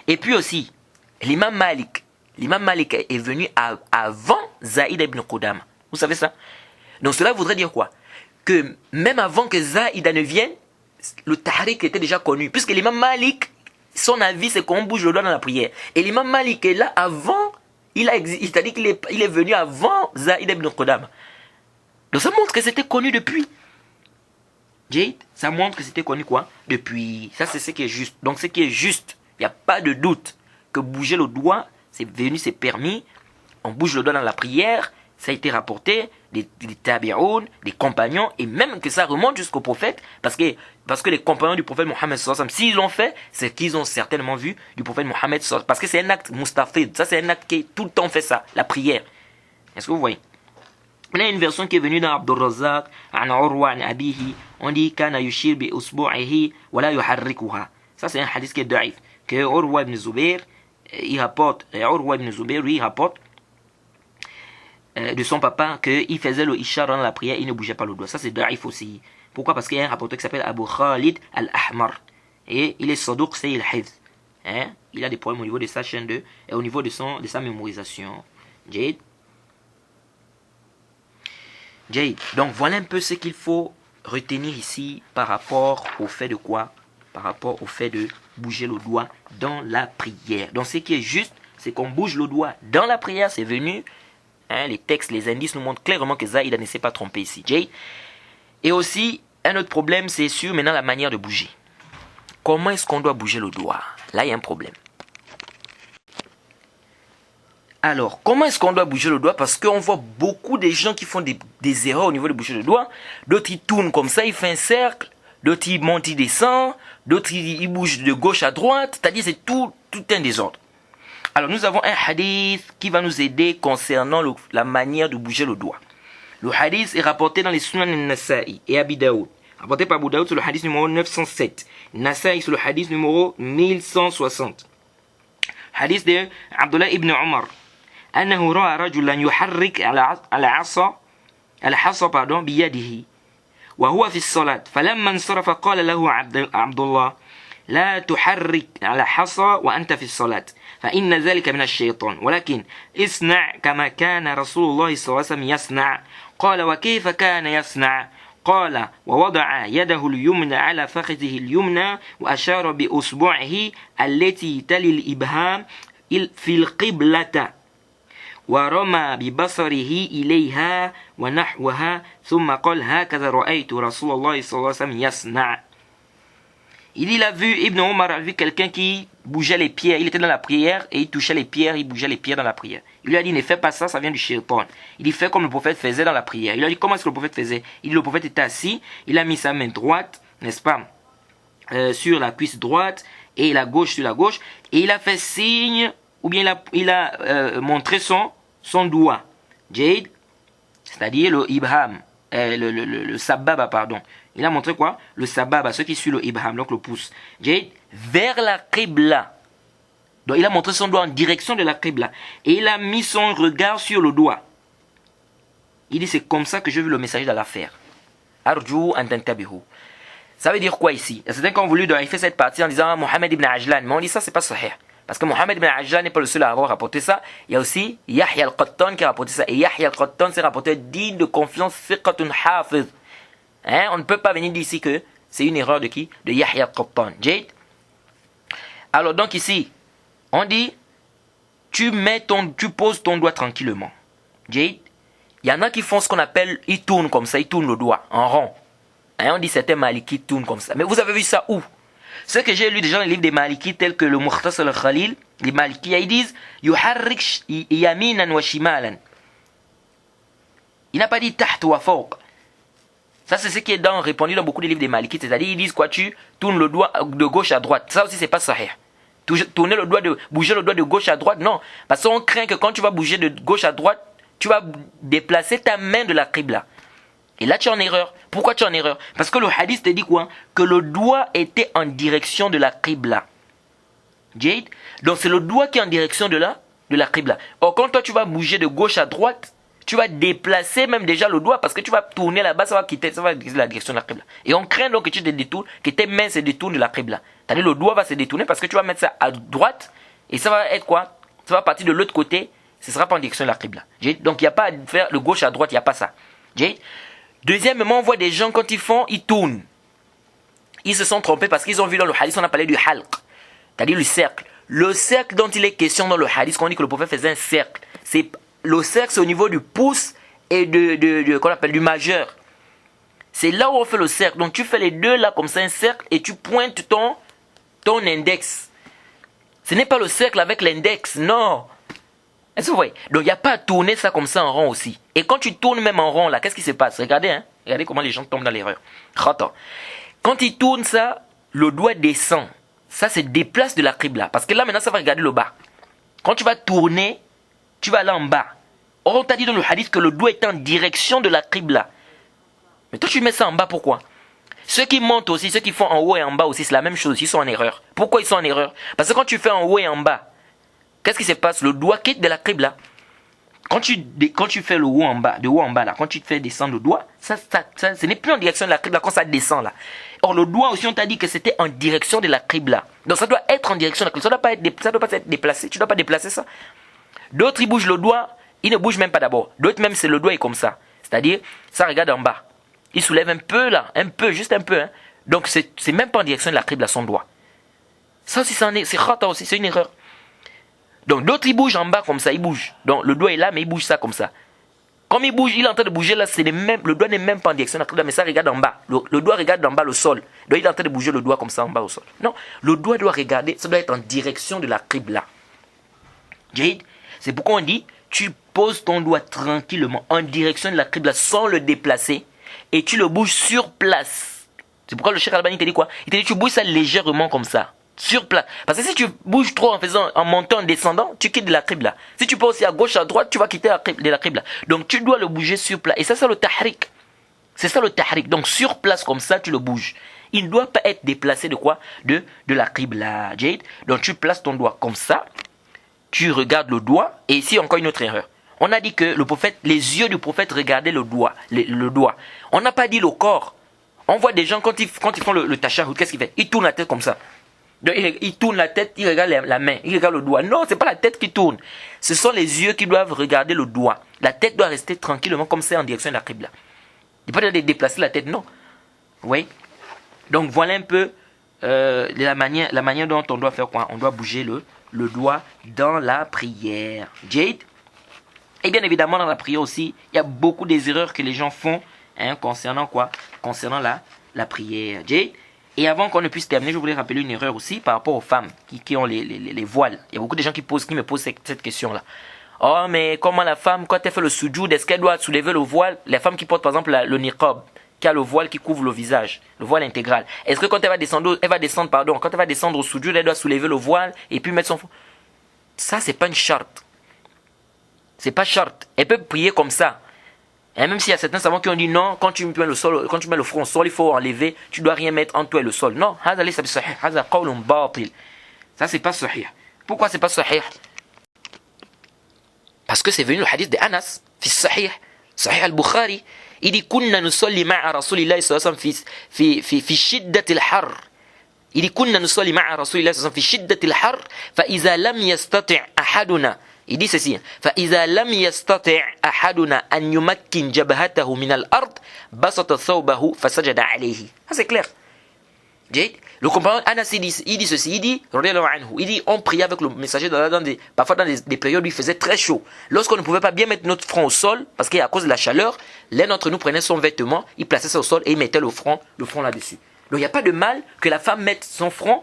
Speaker 1: Et puis aussi, l'imam Malik est venu avant Zaïd ibn Qudama. Vous savez ça? Donc cela voudrait dire quoi? Que même avant que Zaïd ne vienne, le tahrik était déjà connu. Puisque l'imam Malik, son avis c'est qu'on bouge le doigt dans la prière. Et l'imam Malik est là avant, c'est-à-dire qu'il est venu avant Zaïd ibn Qudama. Donc ça montre que c'était connu depuis. Ça montre que c'était connu quoi? Depuis. Ça c'est ce qui est juste. Donc ce qui est juste, il n'y a pas de doute que bouger le doigt, c'est venu, c'est permis. On bouge le doigt dans la prière, ça a été rapporté des tabi'oun, des compagnons, et même que ça remonte jusqu'au prophète, parce que les compagnons du prophète Mohammed sallallahu alayhi wa sallam, s'ils l'ont fait, c'est qu'ils ont certainement vu du prophète Mohammed sallallahu alayhi wa sallam, parce que c'est un acte mustafid, ça c'est un acte qui tout le temps fait ça, la prière. Est-ce que vous voyez? Il y a une version qui est venue dans Abdul Razak, an Urwa, an Abihi, on dit kana yushir bi usbu'ihi wa la yuharrikuha. Ça c'est un hadith qui est daif, que Urwa ibn Zubair, il rapporte, lui, il rapporte de son papa qu'il faisait le ishar dans la prière, il ne bougeait pas le doigt. Ça c'est daif aussi. Pourquoi? Parce qu'il y a un rapporteur qui s'appelle Abu Khalid al-Ahmar. Et il est saduq, c'est il-hifz. Il a des problèmes au niveau de sa chaîne et au niveau de sa mémorisation. Jade. Donc voilà un peu ce qu'il faut retenir ici par rapport au fait de quoi? Par rapport au fait de bouger le doigt dans la prière. Donc ce qui est juste, c'est qu'on bouge le doigt dans la prière, c'est venu. Les textes, les indices nous montrent clairement que Zaïd ne s'est pas trompé ici. Et aussi, un autre problème, c'est sur maintenant la manière de bouger. Comment est-ce qu'on doit bouger le doigt? Là, il y a un problème. Alors, comment est-ce qu'on doit bouger le doigt? Parce qu'on voit beaucoup de gens qui font des erreurs au niveau de bouger le doigt. D'autres, ils tournent comme ça, ils font un cercle. D'autres, ils montent, ils descendent. D'autres, ils bougent de gauche à droite. C'est-à-dire, c'est tout un désordre. Alors, nous avons un hadith qui va nous aider concernant la manière de bouger le doigt. Le hadith est rapporté dans les Sunan al-Nasa'i et Abi Daoud. Rapporté par Abu Daoud sur le hadith numéro 907. Nasa'i sur le hadith numéro 1160. Hadith de Abdullah ibn Umar. أنه رأى رجلا يحرك الحصى بيده وهو في الصلاة فلما انصرف قال له عبد الله لا تحرك على حصى وأنت في الصلاة فإن ذلك من الشيطان ولكن اصنع كما كان رسول الله صلى الله عليه وسلم يصنع قال وكيف كان يصنع قال ووضع يده اليمنى على فخذه اليمنى وأشار بأصبعه التي تلي الإبهام في القبلة ورمى ببصره إليها ونحوها ثم قال هكذا رأيت رسول الله صلى الله عليه وسلم يصنع. Il a vu, Ibn Omar a vu quelqu'un qui bougeait les pierres. Il était dans la prière et il touchait les pierres, il bougeait les pierres dans la prière. Il lui a dit ne fais pas ça, ça vient du shaitan. Il dit fais comme le prophète faisait dans la prière. Il lui a dit comment est-ce que le prophète faisait? Il dit le prophète était assis, il a mis sa main droite, n'est-ce pas, sur la cuisse droite et la gauche sur la gauche et il a fait signe ou bien il a montré son doigt, Jade, c'est-à-dire le Ibham, le Sababa, pardon. Il a montré quoi? Le Sababa, ce qui suit le Ibham, donc le pouce, Jade, vers la Qibla. Donc il a montré son doigt en direction de la Qibla. Et il a mis son regard sur le doigt. Il dit c'est comme ça que j'ai vu le messager d'Allah faire. Arju an tantabihu. Ça veut dire quoi ici? Certains qui ont voulu faire cette partie en disant Mohammed ibn Ajlan, mais on dit ça c'est pas sahih. Parce que Mohammed ibn Ajlan n'est pas le seul à avoir rapporté ça. Il y a aussi Yahya al-Qattan qui a rapporté ça. Et Yahya al-Qattan s'est rapporté digne de confiance, fiqatun hafiz. On ne peut pas venir d'ici que c'est une erreur de qui? De Yahya al-Qattan. Jade. Alors donc ici, on dit, tu poses ton doigt tranquillement. Jade. Il y en a qui font ce qu'on appelle, ils tournent comme ça, ils tournent le doigt en rond. On dit certains malikites tournent comme ça. Mais vous avez vu ça où? Ce que j'ai lu déjà dans les livres des Malikites tels que le Mukhtasar al-Khalil, les Malikites, ils disent yuharrik yaminan wa shimalan. Il n'a pas dit taht wa fawq. Ça c'est ce qui est répandu dans beaucoup de livres des Malikites, c'est-à-dire ils disent quoi, tu tournes le doigt de gauche à droite. Ça aussi c'est pas sahih. tourner le doigt bouger le doigt de gauche à droite. Non. Parce qu'on craint que quand tu vas bouger de gauche à droite, tu vas déplacer ta main de la qibla. Et là, tu es en erreur. Pourquoi tu es en erreur? Parce que le hadith te dit quoi? Que le doigt était en direction de la qibla. Jade? Donc, c'est le doigt qui est en direction de la qibla. Or, quand toi, tu vas bouger de gauche à droite, tu vas déplacer même déjà le doigt parce que tu vas tourner là-bas, ça va quitter la direction de la qibla. Et on craint donc que tu te détournes, que tes mains se détournent de la qibla. C'est-à-dire le doigt va se détourner parce que tu vas mettre ça à droite et ça va être quoi? Ça va partir de l'autre côté, ce ne sera pas en direction de la qibla. Donc il n'y a pas à faire le gauche à droite, il n'y a pas ça. Deuxièmement, on voit des gens quand ils tournent. Ils se sont trompés parce qu'ils ont vu dans le hadith, on a parlé du halq, c'est-à-dire le cercle. Le cercle dont il est question dans le hadith, qu'on dit que le prophète faisait un cercle, le cercle, c'est au niveau du pouce et qu'on appelle du majeur. C'est là où on fait le cercle. Donc tu fais les deux là comme ça, un cercle, et tu pointes ton index. Ce n'est pas le cercle avec l'index, non. Est-ce que vous voyez? Donc il n'y a pas à tourner ça comme ça en rond aussi. Et quand tu tournes même en rond là, qu'est-ce qui se passe? Regardez, hein. Regardez comment les gens tombent dans l'erreur. Quand ils tournent ça, le doigt descend. Ça se déplace de la qibla. Parce que là maintenant ça va regarder le bas. Quand tu vas tourner, tu vas aller en bas. Or, on t'a dit dans le hadith que le doigt est en direction de la qibla. Mais toi, tu mets ça en bas, pourquoi? Ceux qui montent aussi, ceux qui font en haut et en bas aussi, c'est la même chose. Ils sont en erreur. Pourquoi ils sont en erreur? Parce que quand tu fais en haut et en bas, qu'est-ce qui se passe? Le doigt quitte de la qibla. Quand tu fais le haut en bas, de haut en bas, là, quand tu te fais descendre le doigt, ce n'est plus en direction de la qibla quand ça descend là. Or, le doigt aussi, on t'a dit que c'était en direction de la qibla. Donc, ça doit être en direction de la qibla. Ça ne doit pas être déplacé. Tu ne dois pas déplacer ça. D'autres, ils bougent le doigt, ils ne bougent même pas d'abord. D'autres, même, c'est le doigt est comme ça. C'est-à-dire, ça regarde en bas. Il soulève un peu là, un peu, juste un peu. Hein. Donc, c'est même pas en direction de la qibla, son doigt. Ça aussi, c'est khata aussi, c'est une erreur. Donc, d'autres, ils bougent en bas comme ça, ils bougent. Donc, le doigt est là, mais ils bougent ça comme ça. Comme il bouge, il est en train de bouger là, le doigt n'est même pas en direction de la qibla, mais ça regarde en bas. Le doigt regarde en bas le sol. Donc, il est en train de bouger le doigt comme ça en bas au sol. Non, le doigt doit regarder, ça doit être en direction de la qibla. Jade? C'est pourquoi on dit, tu poses ton doigt tranquillement en direction de la qibla sans le déplacer et tu le bouges sur place. C'est pourquoi le Cheikh Albani te dit quoi? Il te dit tu bouges ça légèrement comme ça, sur place. Parce que si tu bouges trop en montant, en descendant, tu quittes de la qibla. Si tu peux aussi à gauche, à droite, tu vas quitter de la qibla. Donc tu dois le bouger sur place. Et ça, c'est le tahrik. C'est ça le tahrik. Donc sur place comme ça, tu le bouges. Il ne doit pas être déplacé de quoi? De la qibla. Jade. Donc tu places ton doigt comme ça. Tu regardes le doigt, et ici encore une autre erreur. On a dit que le prophète, les yeux du prophète regardaient le doigt. Le doigt. On n'a pas dit le corps. On voit des gens, quand ils font le tashahhud, qu'est-ce qu'ils font? Ils tournent la tête comme ça. Ils tournent la tête, ils regardent la main, ils regardent le doigt. Non, c'est pas la tête qui tourne. Ce sont les yeux qui doivent regarder le doigt. La tête doit rester tranquillement comme ça en direction de la qibla. Il ne faut pas déplacer la tête, non. Vous voyez? Donc voilà un peu la manière dont on doit faire quoi? On doit bouger le doigt dans la prière. Jade? Et bien évidemment dans la prière aussi, il y a beaucoup des erreurs que les gens font concernant quoi? Concernant la prière. Jade? Et avant qu'on ne puisse terminer, je voulais rappeler une erreur aussi par rapport aux femmes qui ont les voiles. Il y a beaucoup de gens qui me posent cette question-là. Oh, mais comment la femme, quand elle fait le sujoud, est-ce qu'elle doit soulever le voile? Les femmes qui portent par exemple le niqab, qui a le voile qui couvre le visage, le voile intégral. Est-ce que quand quand elle va descendre au sujoud, elle doit soulever le voile et puis mettre son... Ça, c'est pas une charte. C'est pas charte. Elle peut prier comme ça. Et même s'il y a certains savants qui ont dit non, quand tu mets le front au sol, il faut enlever, tu dois rien mettre entre toi et le sol. Non, ça c'est pas sahih. Pourquoi c'est pas sahih? Parce que c'est venu le hadith de Anas, fi sahih al-Bukhari. Il dit kunna nusalli ma'a rasulillahi sallallahu alayhi wa sallam fi shiddati al-har. Il dit kunna nusalli ma'a rasulillahi sallallahu alayhi wa sallam fi shiddati al-har fa iza lam yastati' ahaduna. Il dit ceci, فَإِذَا لَمْ يَسْتَطِعْ أَحَدُنَا أَنْ يُمَكِّنْ جَبْهَتَهُ مِنَ الْأَرْضِ بَسَطَ ثَوْبَهُ فَسَجَدَ عَلَيْهِ. Ça c'est clair. Le compagnon Anas il dit ceci, il dit on priait avec le messager parfois dans des périodes où il faisait très chaud. Lorsqu'on ne pouvait pas bien mettre notre front au sol, parce qu'à cause de la chaleur, l'un d'entre nous prenait son vêtement, il plaçait ça au sol et il mettait le front là-dessus. Donc il n'y a pas de mal que la femme mette son front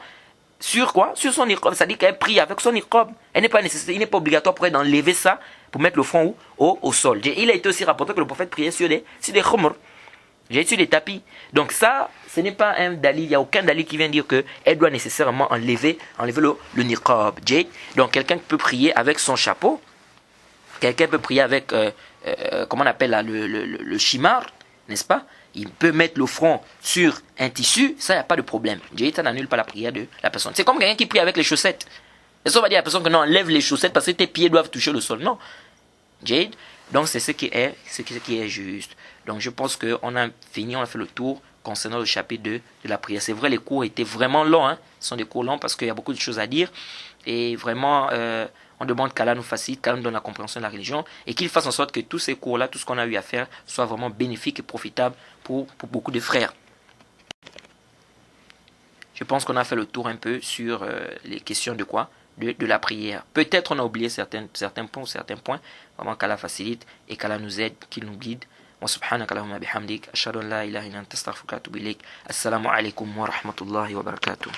Speaker 1: sur quoi? Sur son niqab. Ça dit qu'elle prie avec son niqab. Il n'est pas obligatoire pour elle d'enlever ça pour mettre le front au sol. Il a été aussi rapporté que le prophète priait sur des khumr. J'ai sur les tapis. Donc ça, ce n'est pas un dalil. Il n'y a aucun dalil qui vient dire qu'elle doit nécessairement enlever le niqab. Donc quelqu'un peut prier avec son chapeau. Quelqu'un peut prier avec, comment on appelle là, le shimar, n'est-ce pas? Il peut mettre le front sur un tissu, ça, il n'y a pas de problème. Ça n'annule pas la prière de la personne. C'est comme quelqu'un qui prie avec les chaussettes. Et ça, on va dire à la personne que non, enlève les chaussettes parce que tes pieds doivent toucher le sol. Non. Donc, c'est ce qui est juste. Donc, je pense qu'on a fini, on a fait le tour concernant le chapitre 2 de la prière. C'est vrai, les cours étaient vraiment longs. Hein. Ce sont des cours longs parce qu'il y a beaucoup de choses à dire. Et vraiment, on demande qu'Allah nous facilite, qu'Allah nous donne la compréhension de la religion et qu'il fasse en sorte que tous ces cours-là, tout ce qu'on a eu à faire, soit vraiment bénéfique et profitable pour beaucoup de frères. Je pense qu'on a fait le tour un peu sur les questions de quoi? De la prière. Peut-être on a oublié certains points. Vraiment qu'Allah facilite et qu'Allah nous aide, qu'il nous guide. Wa subhanaka Allahumma bihamdik. Ashhadu an la ilaha illa anta astaghfiruka wa atubu ilaik. Assalamu alaikum wa rahmatullahi wa barakatuh.